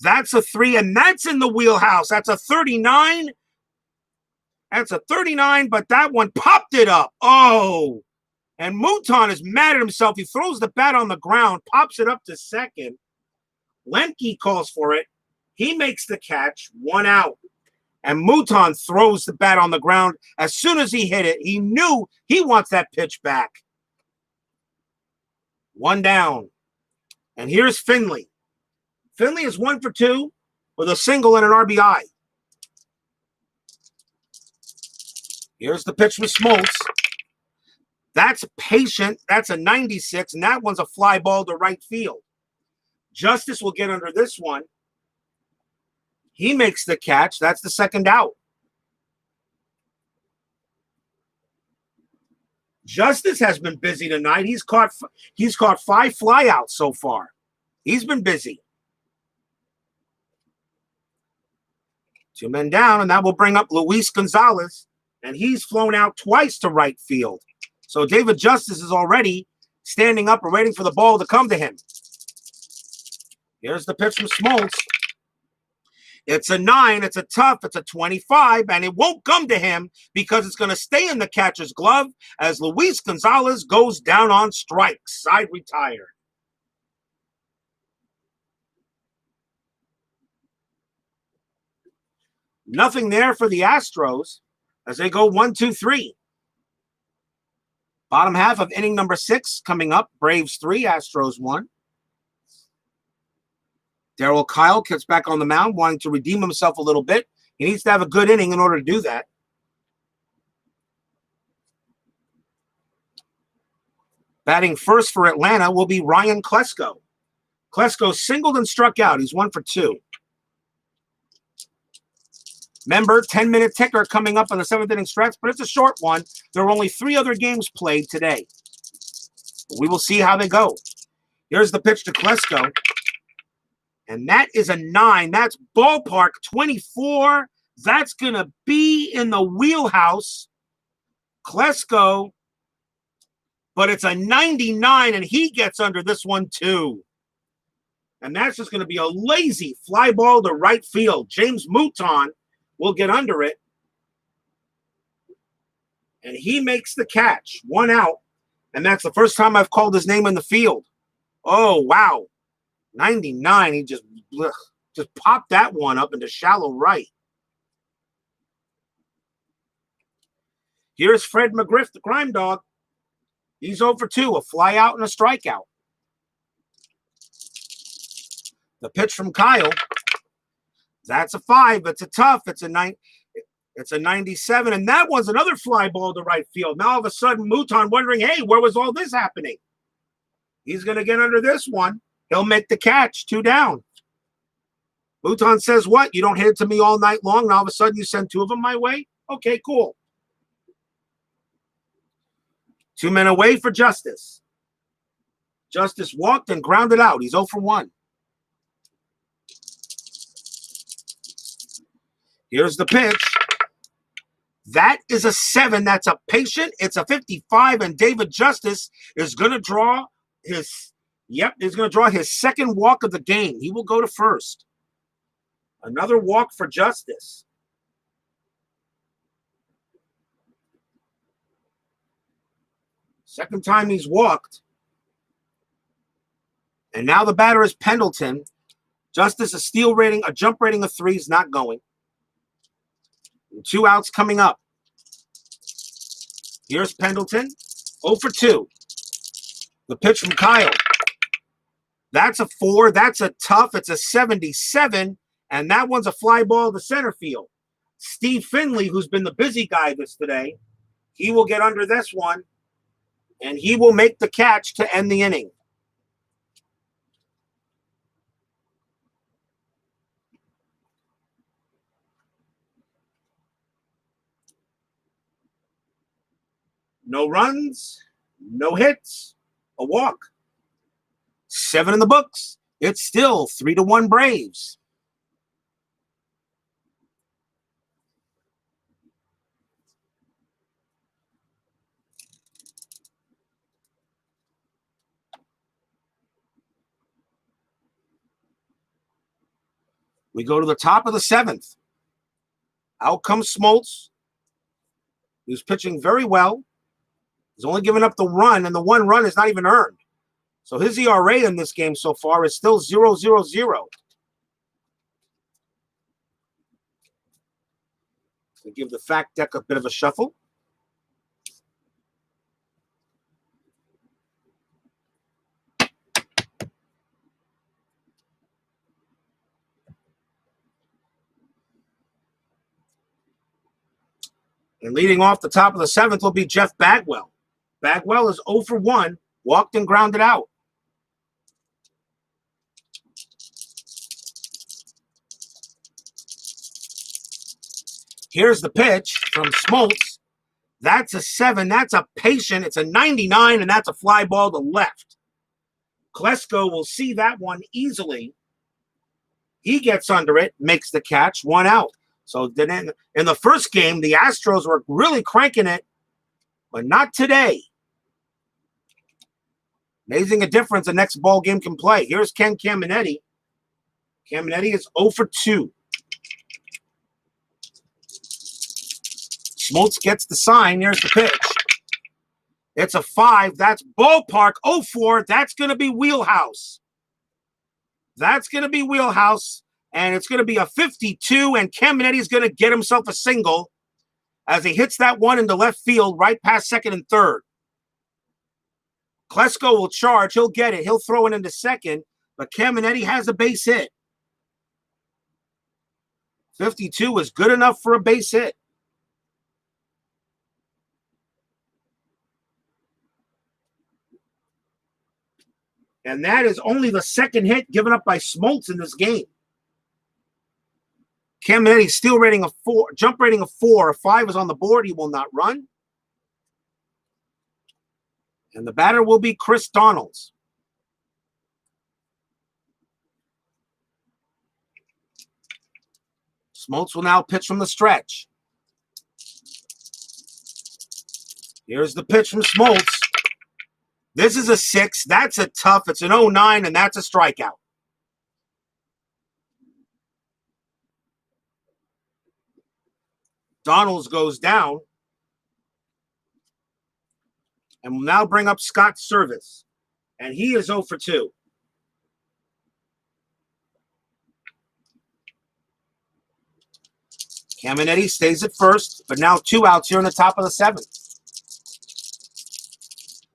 A: That's a 3, and that's in the wheelhouse. That's a 39. That's a 39, but that one popped it up. Oh, and Mouton is mad at himself. He throws the bat on the ground, pops it up to second. Lemke calls for it. He makes the catch, 1 out. And Mouton throws the bat on the ground. As soon as he hit it, he knew he wants that pitch back. 1 down. And here's Finley. Finley is 1 for 2 with a single and an RBI. Here's the pitch with Smoltz. That's patient. That's a 96, and that one's a fly ball to right field. Justice will get under this one. He makes the catch. That's the second out. Justice has been busy tonight. He's caught 5 flyouts so far. He's been busy. 2 men down, and that will bring up Luis Gonzalez, and he's flown out twice to right field. So David Justice is already standing up and waiting for the ball to come to him. Here's the pitch from Smoltz. It's a 9. It's a tough. It's a 25, and it won't come to him because it's going to stay in the catcher's glove as Luis Gonzalez goes down on strikes. Side retired. Nothing there for the Astros as they go 1-2-3. Bottom half of inning number 6 coming up. Braves 3, Astros 1. Darryl Kile gets back on the mound, wanting to redeem himself a little bit. He needs to have a good inning in order to do that. Batting first for Atlanta will be Ryan Klesko. Klesko singled and struck out. He's 1 for 2. Remember, 10-minute ticker coming up on the 7th inning stretch, but it's a short one. There are only 3 other games played today. We will see how they go. Here's the pitch to Klesko. And that is a 9. That's ballpark 24. That's going to be in the wheelhouse. Klesko. But it's a 99, and he gets under this one too. And that's just going to be a lazy fly ball to right field. James Mouton will get under it. And he makes the catch. 1 out. And that's the first time I've called his name in the field. Oh, wow. 99, he just popped that one up into shallow right. Here's Fred McGriff, the crime dog. He's 0 for 2, a fly out and a strikeout. The pitch from Kile. That's a 5. It's a tough. It's a 9. It's a 97, and that one's another fly ball to right field. Now all of a sudden, Mouton wondering, hey, where was all this happening? He's going to get under this one. He'll make the catch, 2 down. Mouton says, what? You don't hit it to me all night long, and all of a sudden you send 2 of them my way? Okay, cool. 2 men away for Justice. Justice walked and grounded out. He's 0 for 1. Here's the pitch. That is a 7. That's a patient. It's a 55, and David Justice is going to draw his, he's going to draw his second walk of the game. He will go to first. Another walk for Justice. Second time he's walked. And now the batter is Pendleton. Justice, a jump rating of 3 is not going. 2 outs coming up. Here's Pendleton, 0 for 2. The pitch from Kile. That's a 4. That's a tough. It's a 77, and that one's a fly ball to center field. Steve Finley, who's been the busy guy today, he will get under this one, and he will make the catch to end the inning. No runs, no hits, a walk. 7 in the books. It's still 3-1 Braves. We go to the top of the 7th. Out comes Smoltz, who's pitching very well. He's only given up the run, and the 1 run is not even earned. So his ERA in this game so far is still 0.00. So give the fact deck a bit of a shuffle. And leading off the top of the 7th will be Jeff Bagwell. Bagwell is 0 for 1, walked and grounded out. Here's the pitch from Smoltz. That's a 7. That's a patient. It's a 99, and that's a fly ball to left. Klesko will see that one easily. He gets under it, makes the catch, 1 out. So then in the first game, the Astros were really cranking it, but not today. Amazing a difference the next ball game can play. Here's Ken Caminetti. Caminetti is 0 for 2. Smoltz gets the sign. Here's the pitch. It's a 5. That's ballpark. 0-4. That's going to be wheelhouse. That's going to be wheelhouse. And it's going to be a 52. And Caminetti's going to get himself a single as he hits that one into left field right past second and third. Klesko will charge. He'll get it. He'll throw it into second. But Caminetti has a base hit. 52 is good enough for a base hit. And that is only the second hit given up by Smoltz in this game. Caminetti steal rating of 4, jump rating of 4. A 5 is on the board. He will not run. And the batter will be Chris Donalds. Smoltz will now pitch from the stretch. Here's the pitch from Smoltz. This is a 6. That's a tough. It's an 0-9, and that's a strikeout. Donalds goes down. And will now bring up Scott Service. And he is 0 for 2. Caminetti stays at first, but now 2 outs here in the top of the 7th.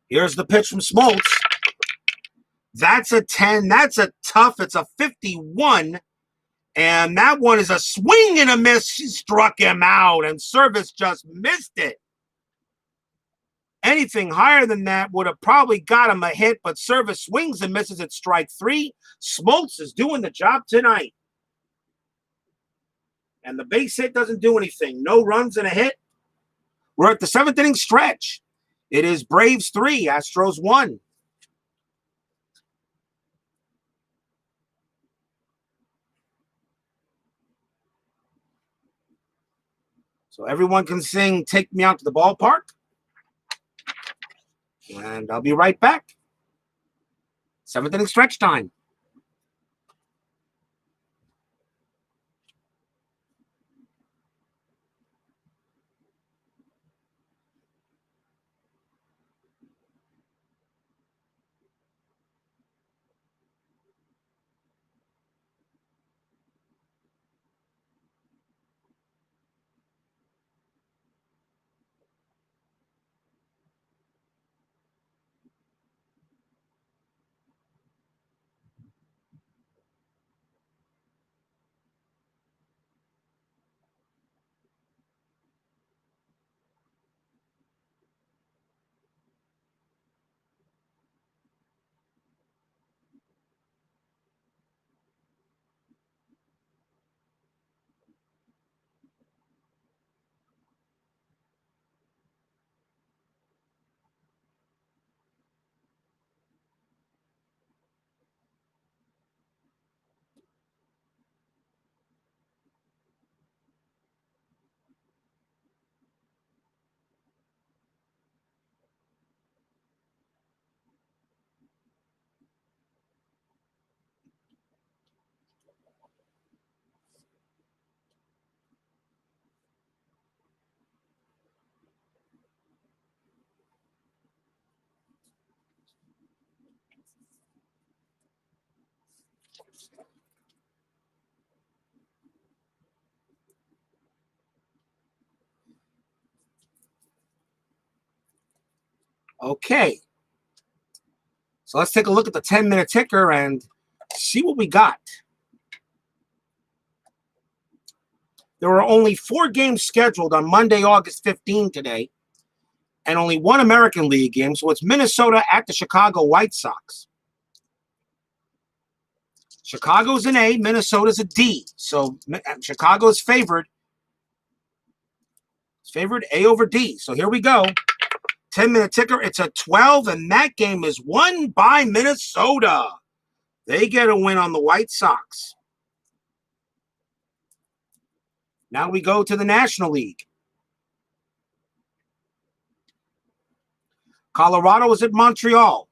A: Here's the pitch from Smoltz. That's a 10. That's a tough. It's a 51. And that one is a swing and a miss. She struck him out, and Service just missed it. Anything higher than that would have probably got him a hit, but Service swings and misses at strike 3. Smoltz is doing the job tonight. And the base hit doesn't do anything. No runs and a hit. We're at the 7th inning stretch. It is Braves 3, Astros 1. So everyone can sing "Take Me Out to the Ballpark." And I'll be right back. 7th inning stretch time. Okay. So let's take a look at the 10-minute ticker and see what we got. There are only 4 games scheduled on Monday, August 15 today, and only 1 American League game. So it's Minnesota at the Chicago White Sox. Chicago's an A, Minnesota's a D. So Chicago's favored. It's favored A over D. So here we go. 10-minute ticker. It's a 12, and that game is won by Minnesota. They get a win on the White Sox. Now we go to the National League. Colorado is at Montreal.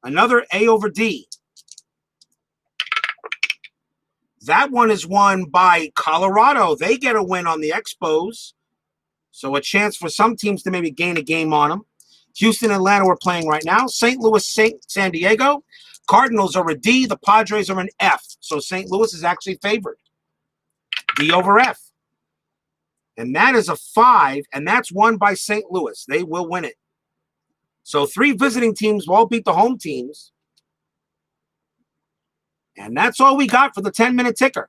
A: Another A over D. That one is won by Colorado. They get a win on the Expos. So a chance for some teams to maybe gain a game on them. Houston and Atlanta we're playing right now. St. Louis, San Diego. Cardinals are a D. The Padres are an F. So St. Louis is actually favored. D over F. And that is a 5, and that's won by St. Louis. They will win it. So 3 visiting teams will beat the home teams. And that's all we got for the 10-minute ticker.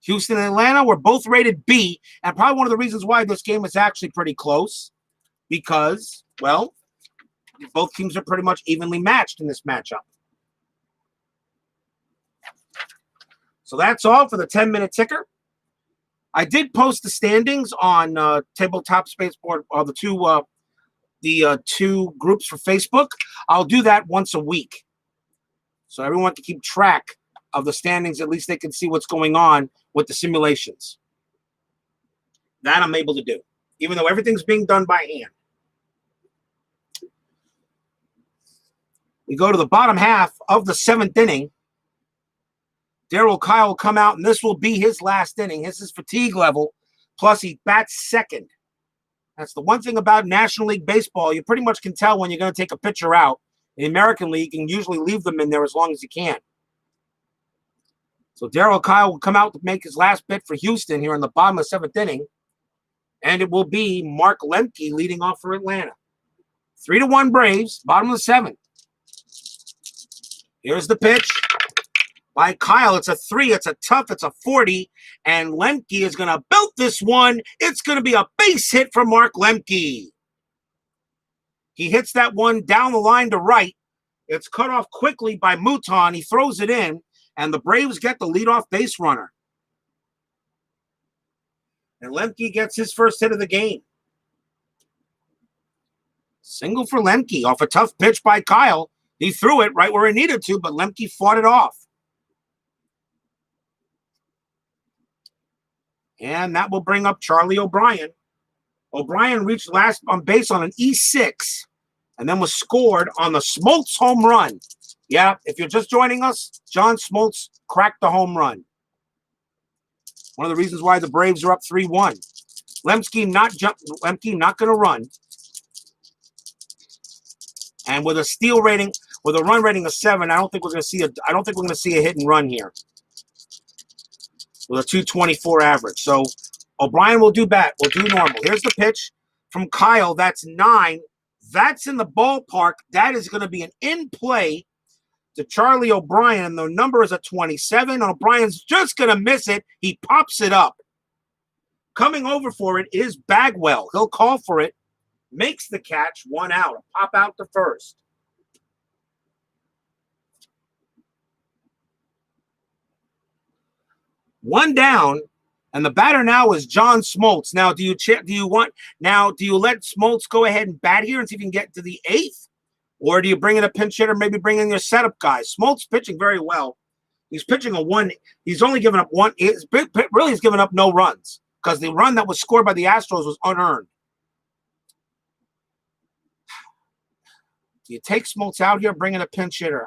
A: Houston and Atlanta were both rated B, and probably one of the reasons why this game is actually pretty close because, well, both teams are pretty much evenly matched in this matchup. So that's all for the 10-minute ticker. I did post the standings on Tabletop Spaceport, the two groups for Facebook. I'll do that once a week. So everyone can keep track of the standings. At least they can see what's going on with the simulations. That I'm able to do, even though everything's being done by hand. We go to the bottom half of the 7th inning. Darryl Kile will come out, and this will be his last inning. This is fatigue level, plus he bats second. That's the one thing about National League Baseball. You pretty much can tell when you're going to take a pitcher out. In the American League, you can usually leave them in there as long as you can. So Darryl Kile will come out to make his last bid for Houston here in the bottom of the 7th inning. And it will be Mark Lemke leading off for Atlanta. 3-1 Braves, bottom of the 7th. Here's the pitch. by Kile. It's a 3. It's a tough. It's a 40. And Lemke is going to belt this one. It's going to be a base hit for Mark Lemke. He hits that one down the line to right. It's cut off quickly by Mouton. He throws it in, and the Braves get the leadoff base runner. And Lemke gets his first hit of the game. Single for Lemke off a tough pitch by Kile. He threw it right where he needed to, but Lemke fought it off. And that will bring up Charlie O'Brien. O'Brien reached last on base on an E6 and then was scored on the Smoltz home run. Yeah, if you're just joining us, John Smoltz cracked the home run. One of the reasons why the Braves are up 3-1. Lemke not going to run. And with a steal rating, with a run rating of 7, I don't think we're going to see a hit and run here. With a 224 average. So O'Brien will do normal. Here's the pitch from Kile. That's 9. That's in the ballpark. That is going to be an in play to Charlie O'Brien. The number is a 27. O'Brien's just going to miss it. He pops it up. Coming over for it is Bagwell. He'll call for it. Makes the catch. 1 out. A pop out to first. One down, and the batter now is John Smoltz. Now, do you let Smoltz go ahead and bat here and see if you can get to the 8th? Or do you bring in a pinch hitter, maybe bring in your setup guy? Smoltz pitching very well. He's pitching a 1. He's only given up 1. He's given up no runs because the run that was scored by the Astros was unearned. Do you take Smoltz out here, bring in a pinch hitter?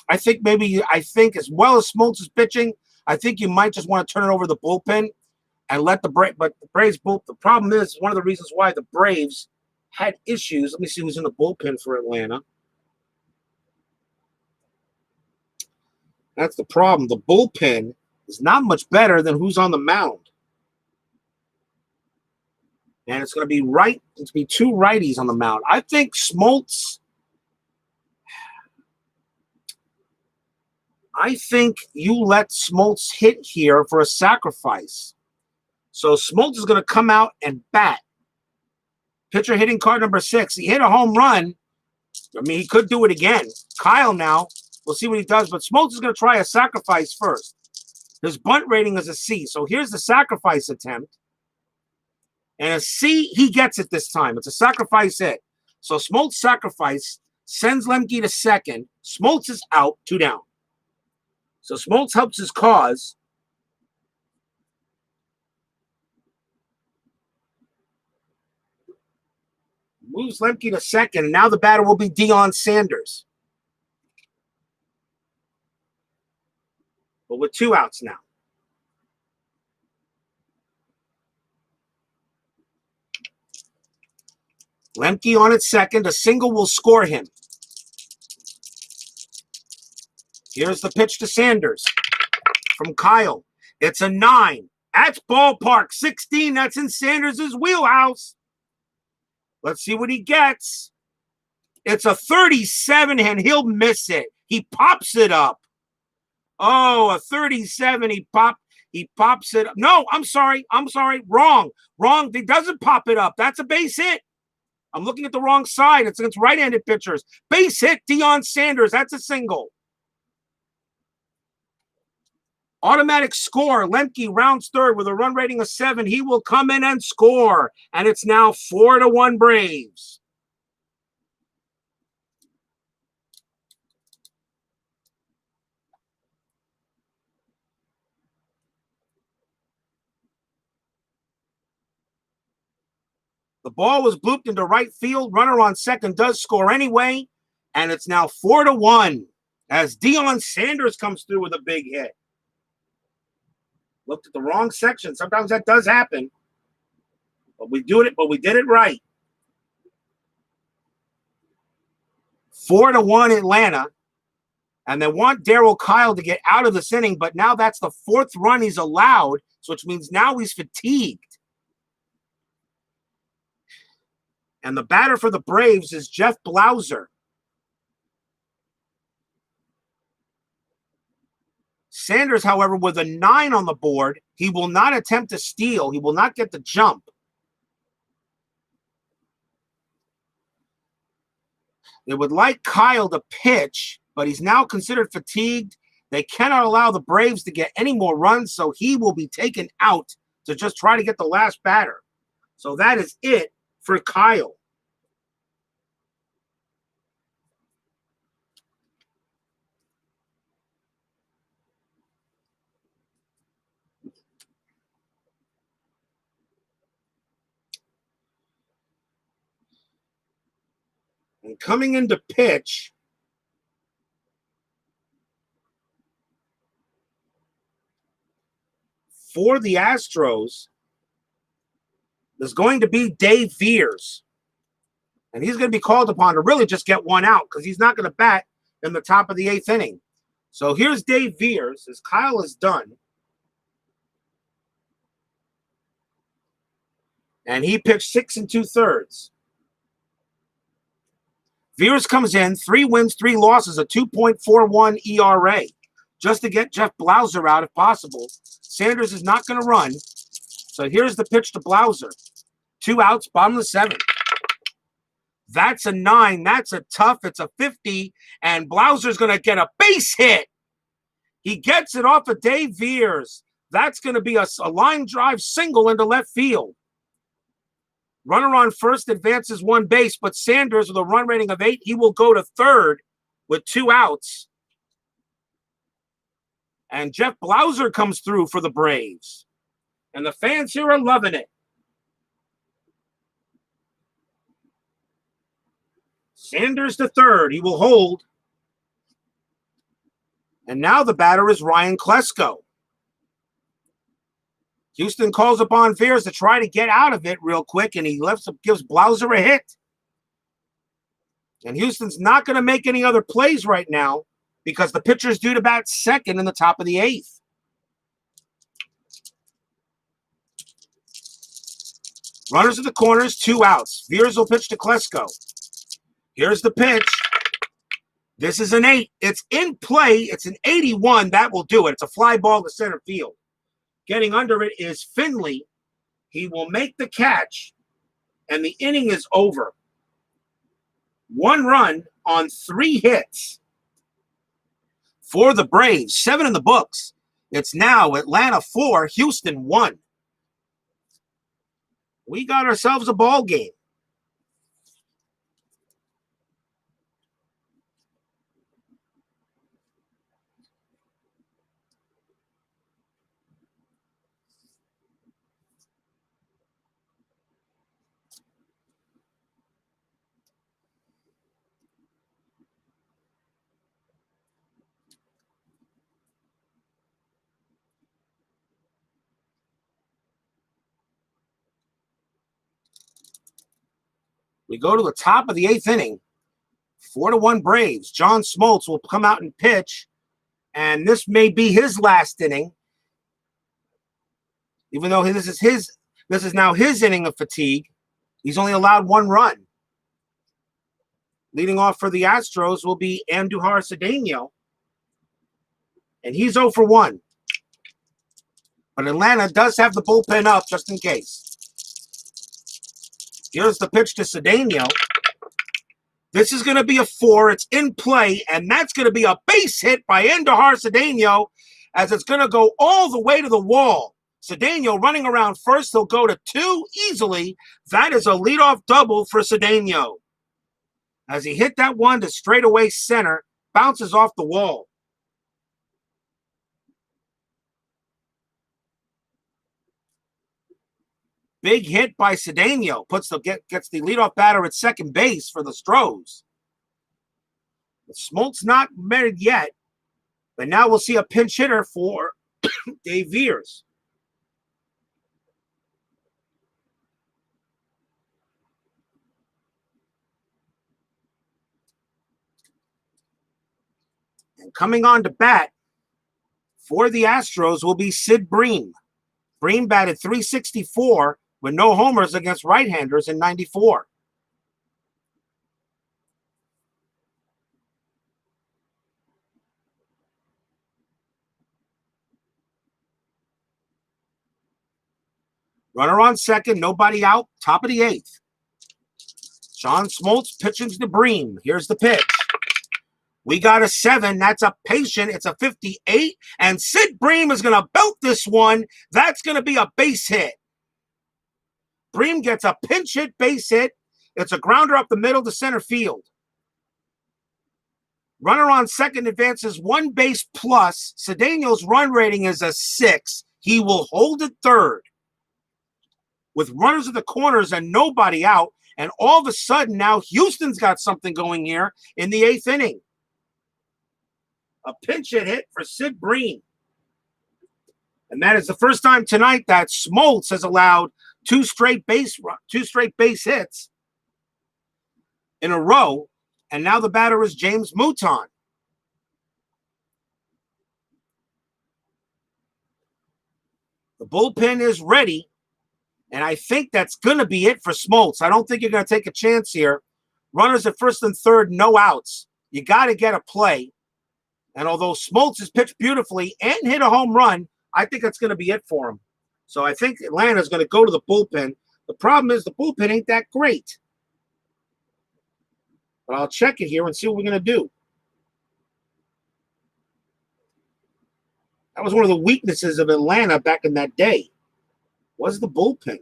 A: I think as well as Smoltz is pitching, I think you might just want to turn it over to the bullpen and let the Braves bullpen. The problem is one of the reasons why the Braves had issues. Let me see who's in the bullpen for Atlanta. That's the problem. The bullpen is not much better than who's on the mound. And it's going to be be 2 righties on the mound. I think Smoltz. I think you let Smoltz hit here for a sacrifice. So Smoltz is going to come out and bat. Pitcher hitting card number 6. He hit a home run. I mean, he could do it again. Kile now. We'll see what he does. But Smoltz is going to try a sacrifice first. His bunt rating is a C. So here's the sacrifice attempt. And a C, he gets it this time. It's a sacrifice hit. So Smoltz sacrifice sends Lemke to second. Smoltz is out, 2 down. So Smoltz helps his cause. Moves Lemke to second, and now the batter will be Deion Sanders. But with 2 outs now. Lemke on at second. A single will score him. Here's the pitch to Sanders from Kile. It's a 9. That's ballpark. 16. That's in Sanders' wheelhouse. Let's see what he gets. It's a 37, and he'll miss it. He pops it up. Oh, a 37. He pops it up. No, I'm sorry. Wrong. He doesn't pop it up. That's a base hit. I'm looking at the wrong side. It's against right-handed pitchers. Base hit, Deion Sanders. That's a single. Automatic score. Lemke rounds third with a run rating of 7. He will come in and score. And it's now 4-1 Braves. The ball was blooped into right field. Runner on second does score anyway. And it's now 4-1 as Deion Sanders comes through with a big hit. Looked at the wrong section. Sometimes that does happen. But we did it right. 4-1 Atlanta. And they want Darryl Kile to get out of this inning, but now that's the 4th run he's allowed, which means now he's fatigued. And the batter for the Braves is Jeff Blauser. Sanders, however, with a 9 on the board, he will not attempt to steal. He will not get the jump. They would like Kile to pitch, but he's now considered fatigued. They cannot allow the Braves to get any more runs, so he will be taken out to just try to get the last batter. So that is it for Kile. And coming into pitch, for the Astros, there's going to be Dave Veers. And he's going to be called upon to really just get one out because he's not going to bat in the top of the 8th inning. So here's Dave Veers as Kile is done. And he pitched 6 2/3. Veers comes in, 3 wins, 3 losses, a 2.41 ERA, just to get Jeff Blauser out if possible. Sanders is not going to run. So here's the pitch to Blauser. 2 outs, bottom of the 7th. That's a 9. That's a tough. It's a 50. And Blauser's going to get a base hit. He gets it off of Dave Veers. That's going to be a line drive single into left field. Runner on first advances 1 base, but Sanders with a run rating of 8, he will go to third with 2 outs. And Jeff Blauser comes through for the Braves. And the fans here are loving it. Sanders to third. He will hold. And now the batter is Ryan Klesko. Houston calls upon Veers to try to get out of it real quick, and he gives Blauser a hit. And Houston's not going to make any other plays right now because the pitcher's due to bat second in the top of the 8th. Runners at the corners, 2 outs. Veers will pitch to Klesko. Here's the pitch. This is an 8. It's in play. It's an 81. That will do it. It's a fly ball to center field. Getting under it is Finley. He will make the catch, and the inning is over. 1 run on 3 hits for the Braves. 7 in the books. It's now Atlanta 4, Houston 1. We got ourselves a ball game. We go to the top of the 8th inning. 4-1 Braves. John Smoltz will come out and pitch. And this may be his last inning. Even though this is now his inning of fatigue. He's only allowed 1 run. Leading off for the Astros will be Andujar Cedeno. And he's 0 for 1. But Atlanta does have the bullpen up just in case. Here's the pitch to Cedeno. This is going to be a 4. It's in play, and that's going to be a base hit by Andujar Cedeno as it's going to go all the way to the wall. Cedeno running around first. He'll go to 2 easily. That is a leadoff double for Cedeno. As he hit that one to straightaway center, bounces off the wall. Big hit by Cedeno. Gets the leadoff batter at second base for the Astros. Smoltz not married yet, but now we'll see a pinch hitter for Dave Veers. And coming on to bat for the Astros will be Sid Bream. Bream batted .364 with no homers against right-handers in '94. Runner on second, nobody out, top of the 8th. John Smoltz pitching to Bream. Here's the pitch. We got a 7. That's a patient. It's a 58. And Sid Bream is going to belt this one. That's going to be a base hit. Bream gets a pinch hit base hit. It's a grounder up the middle to center field. Runner on second advances 1 base plus. Cedeno's run rating is a 6. He will hold at third. With runners at the corners and nobody out. And all of a sudden now Houston's got something going here in the 8th inning. A pinch hit for Sid Bream. And that is the first time tonight that Smoltz has allowed 2 straight base hits in a row. And now the batter is James Mouton. The bullpen is ready. And I think that's going to be it for Smoltz. I don't think you're going to take a chance here. Runners at first and third, no outs. You got to get a play. And although Smoltz has pitched beautifully and hit a home run, I think that's going to be it for him. So I think Atlanta's going to go to the bullpen. The problem is the bullpen ain't that great. But I'll check it here and see what we're going to do. That was one of the weaknesses of Atlanta back in that day, was the bullpen.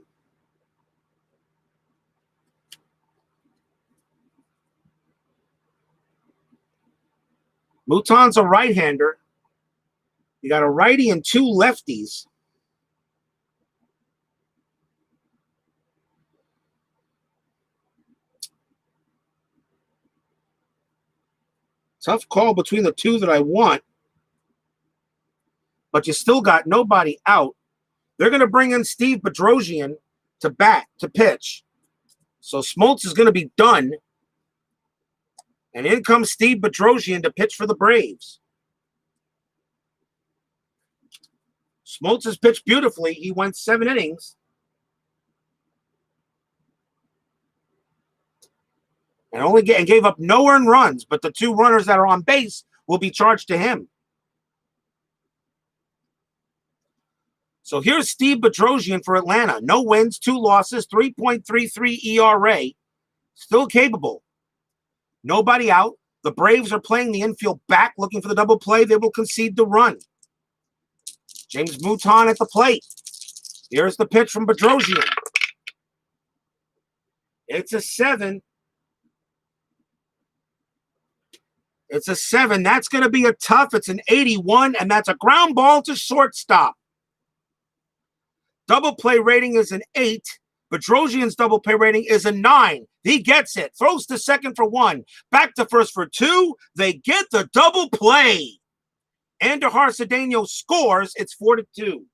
A: Mouton's a right-hander. You got a righty and 2 lefties. Tough call between the 2 that I want. But you still got nobody out. They're going to bring in Steve Bedrosian to pitch. So Smoltz is going to be done. And in comes Steve Bedrosian to pitch for the Braves. Smoltz has pitched beautifully. He went 7 innings. And gave up no earned runs, but the 2 runners that are on base will be charged to him. So here's Steve Bedrosian for Atlanta. No wins, 2 losses, 3.33 ERA. Still capable. Nobody out. The Braves are playing the infield back, looking for the double play. They will concede the run. James Mouton at the plate. Here's the pitch from Bedrosian. It's a 7. It's a 7. That's going to be a tough. It's an 81, and that's a ground ball to shortstop. Double play rating is an 8. Bedrosian's double play rating is a 9. He gets it. Throws to second for 1. Back to first for 2. They get the double play. Andújar Cedeno scores. It's 4-2.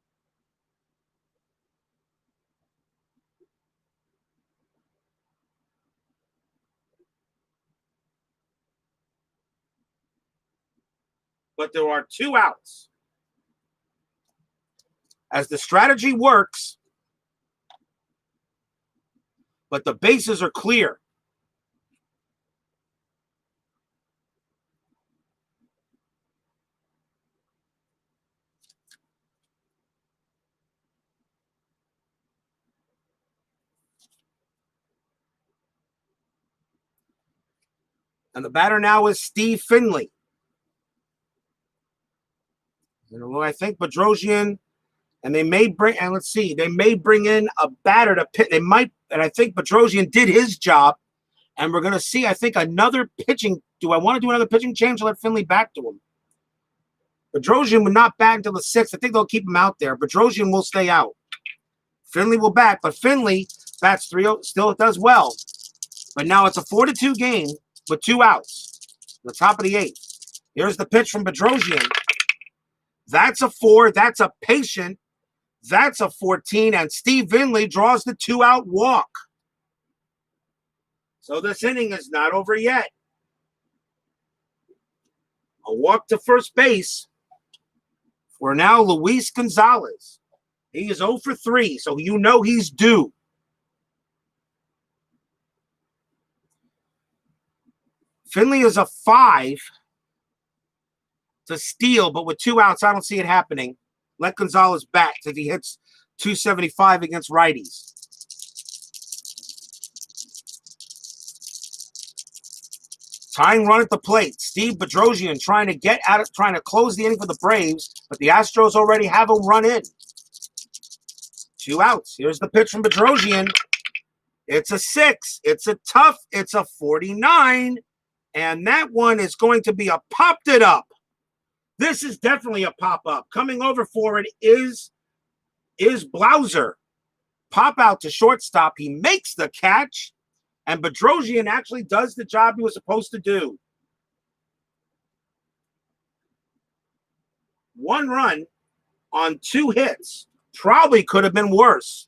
A: But there are 2 outs. As the strategy works, but the bases are clear. And the batter now is Steve Finley. I think Bedrosian, and they may bring, and let's see, they may bring in a batter to pitch. They might, and I think Bedrosian did his job. And we're going to see, I think, another pitching. Do I want to do another pitching change or let Finley back to him? Bedrosian would not bat until the 6th. I think they'll keep him out there. Bedrosian will stay out. Finley will bat, but Finley bats 3-0, still does well. But now it's a 4-2 game with 2 outs. The top of the 8th. Here's the pitch from Bedrosian. That's a 4. That's a patient. That's a 14. And Steve Finley draws the 2-out walk. So this inning is not over yet. A walk to first base for now Luis Gonzalez. He is 0 for 3, so you know he's due. Finley is a 5 to steal, but with 2 outs, I don't see it happening. Let Gonzalez bat if he hits 275 against righties. Tying run at the plate. Steve Bedrosian trying to close the inning for the Braves, but the Astros already have a run in. 2 outs. Here's the pitch from Bedrosian. It's a 6. It's a tough. It's a 49. And that one is going to be a popped it up. This is definitely a pop-up. Coming over for it is Blauser. Pop out to shortstop. He makes the catch. And Bedrosian actually does the job he was supposed to do. 1 run on 2 hits. Probably could have been worse.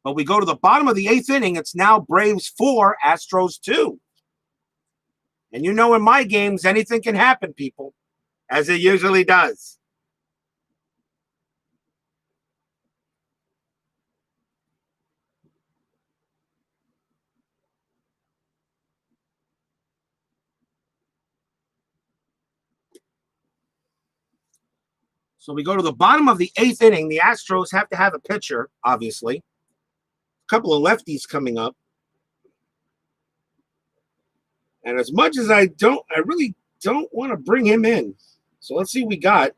A: But we go to the bottom of the 8th inning. It's now Braves 4, Astros 2. And you know in my games, anything can happen, people, as it usually does. So we go to the bottom of the 8th inning. The Astros have to have a pitcher, obviously. A couple of lefties coming up. And as much as I really don't want to bring him in. So let's see what we got.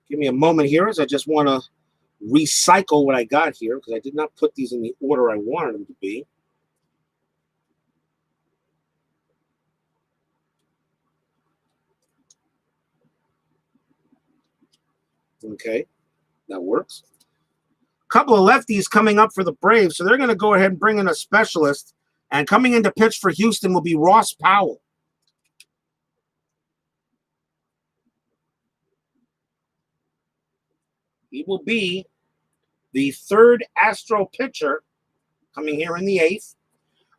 A: Give me a moment here as I just want to recycle what I got here because I did not put these in the order I wanted them to be. Okay, that works. A couple of lefties coming up for the Braves, so they're going to go ahead and bring in a specialist. And coming in to pitch for Houston will be Ross Powell. He will be the 3rd Astro pitcher coming here in the 8th.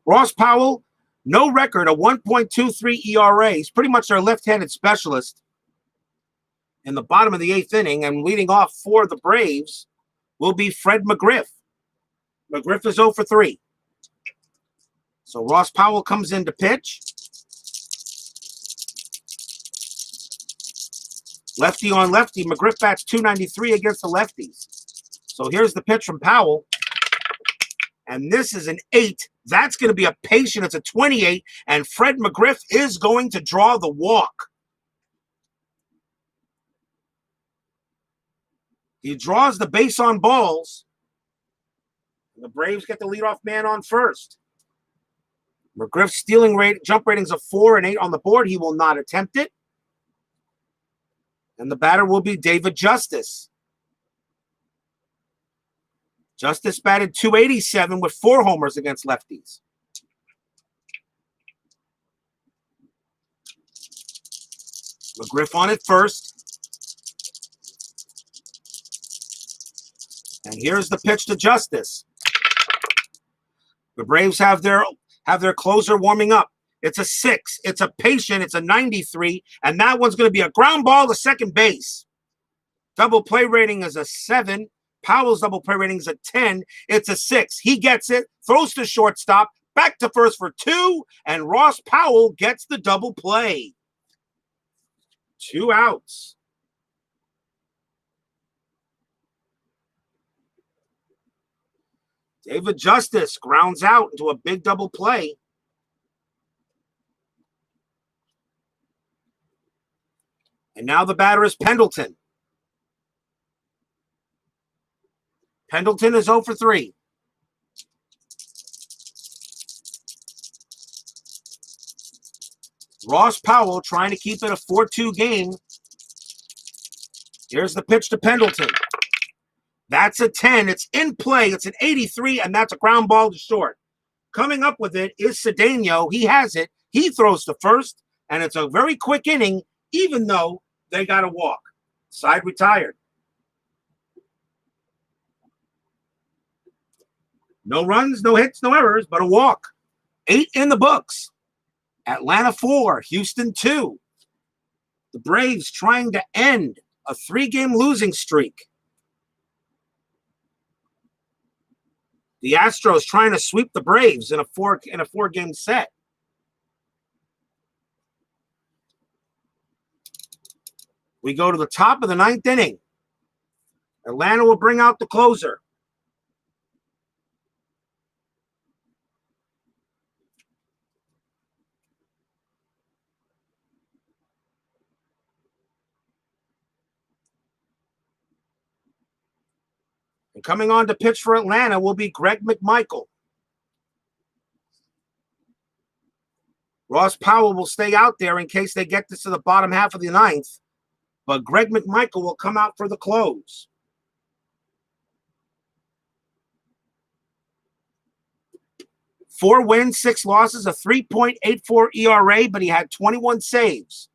A: Ross Powell, no record, a 1.23 ERA. He's pretty much their left-handed specialist in the bottom of the 8th inning. And leading off for the Braves will be Fred McGriff. McGriff is 0 for 3. So Ross Powell comes in to pitch. Lefty on lefty. McGriff bats .293 against the lefties. So here's the pitch from Powell. And this is an 8. That's going to be a patient. It's a 28. And Fred McGriff is going to draw the walk. He draws the base on balls. And the Braves get the leadoff man on first. McGriff's stealing jump ratings of 4 and 8 on the board. He will not attempt it. And the batter will be David Justice. Justice batted .287 with 4 homers against lefties. McGriff on it first. And here's the pitch to Justice. The Braves have their closer warming up. It's a 6. It's a patient. It's a 93. And that one's going to be a ground ball to second base. Double play rating is a 7. Powell's double play rating is a 10. It's a 6. He gets it, throws to shortstop, back to first for 2, and Ross Powell gets the double play. 2 outs. David Justice grounds out into a big double play. And now the batter is Pendleton. Pendleton is 0 for 3. Ross Powell trying to keep it a 4-2 game. Here's the pitch to Pendleton. That's a 10. It's in play. It's an 83, and that's a ground ball to short. Coming up with it is Cedeno. He has it. He throws to first, and it's a very quick inning, even though they got a walk. Side retired. No runs, no hits, no errors, but a walk. 8 in the books. Atlanta 4, Houston 2. The Braves trying to end a 3-game losing streak. The Astros trying to sweep the Braves in a four-game set. We go to the top of the 9th inning. Atlanta will bring out the closer. And coming on to pitch for Atlanta will be Greg McMichael. Ross Powell will stay out there in case they get this to the bottom half of the 9th. But Greg McMichael will come out for the close. Four wins, 6 losses, a 3.84 ERA, but he had 21 saves.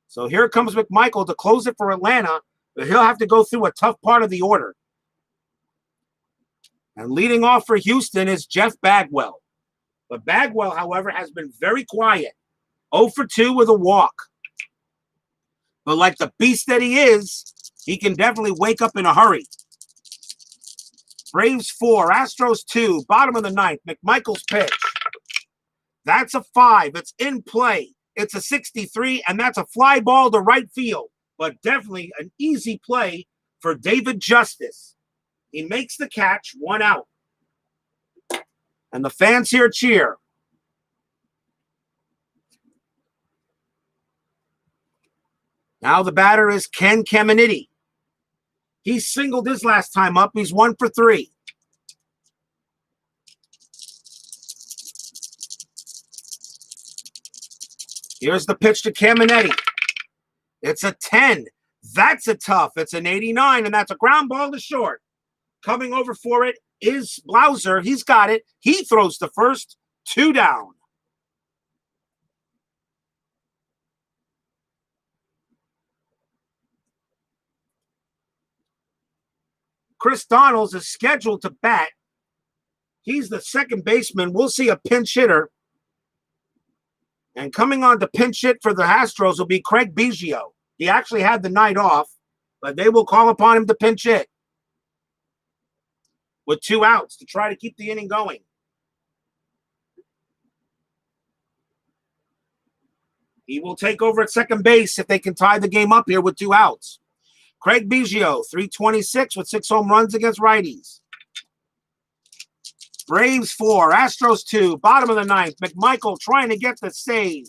A: So here comes McMichael to close it for Atlanta, but he'll have to go through a tough part of the order. And leading off for Houston is Jeff Bagwell. But Bagwell, however, has been very quiet. 0 for 2 with a walk. But like the beast that he is, he can definitely wake up in a hurry. Braves 4, Astros 2, bottom of the 9th. McMichael's pitch. That's a 5. It's in play. It's a 63, and that's a fly ball to right field. But definitely an easy play for David Justice. He makes the catch, 1 out. And the fans here cheer. Now the batter is Ken Caminiti. He singled his last time up. He's 1 for 3. Here's the pitch to Caminiti. It's a 10. That's a tough. It's an 89, and that's a ground ball to short. Coming over for it is Blauser. He's got it. He throws the first. 2 down. Chris Donalds is scheduled to bat. He's the second baseman. We'll see a pinch hitter. And coming on to pinch hit for the Astros will be Craig Biggio. He actually had the night off, but they will call upon him to pinch hit with 2 outs to try to keep the inning going. He will take over at second base if they can tie the game up here with 2 outs. Craig Biggio, 326 with 6 home runs against righties. Braves 4, Astros 2, bottom of the 9th. McMichael trying to get the save.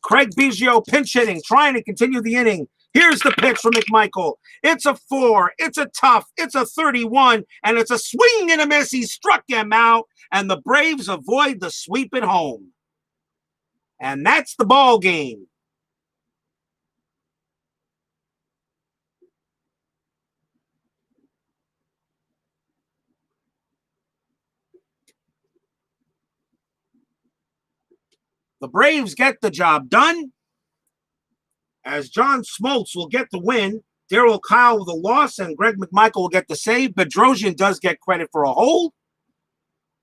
A: Craig Biggio pinch hitting, trying to continue the inning. Here's the pitch for McMichael. It's a 4, it's a tough, it's a 31, and it's a swing and a miss. He struck him out, and the Braves avoid the sweep at home. And that's the ball game. The Braves get the job done, as John Smoltz will get the win. Darryl Kile with the loss, and Greg McMichael will get the save. Bedrosian does get credit for a hold.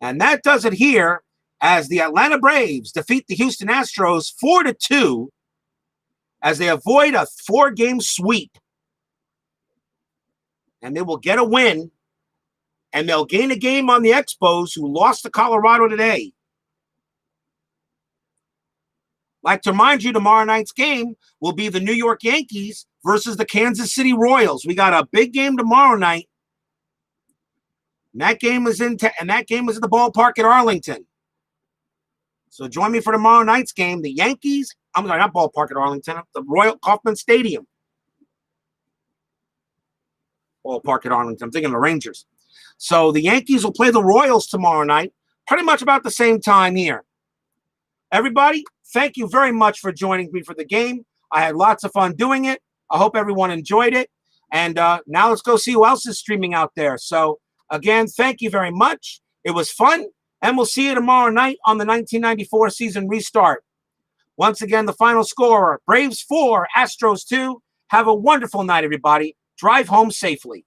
A: And that does it here as the Atlanta Braves defeat the Houston Astros 4-2 as they avoid a 4-game sweep. And they will get a win, and they'll gain a game on the Expos, who lost to Colorado today. Like to remind you, tomorrow night's game will be the New York Yankees versus the Kansas City Royals. We got a big game tomorrow night. And that game is at the ballpark at Arlington. So join me for tomorrow night's game. The Yankees, I'm sorry, not ballpark at Arlington, the Royal Kauffman Stadium. Ballpark at Arlington. I'm thinking of the Rangers. So the Yankees will play the Royals tomorrow night, pretty much about the same time here. Everybody, thank you very much for joining me for the game. I had lots of fun doing it. I hope everyone enjoyed it. And now let's go see who else is streaming out there. So, again, thank you very much. It was fun. And we'll see you tomorrow night on the 1994 season restart. Once again, the final score, Braves 4, Astros 2. Have a wonderful night, everybody. Drive home safely.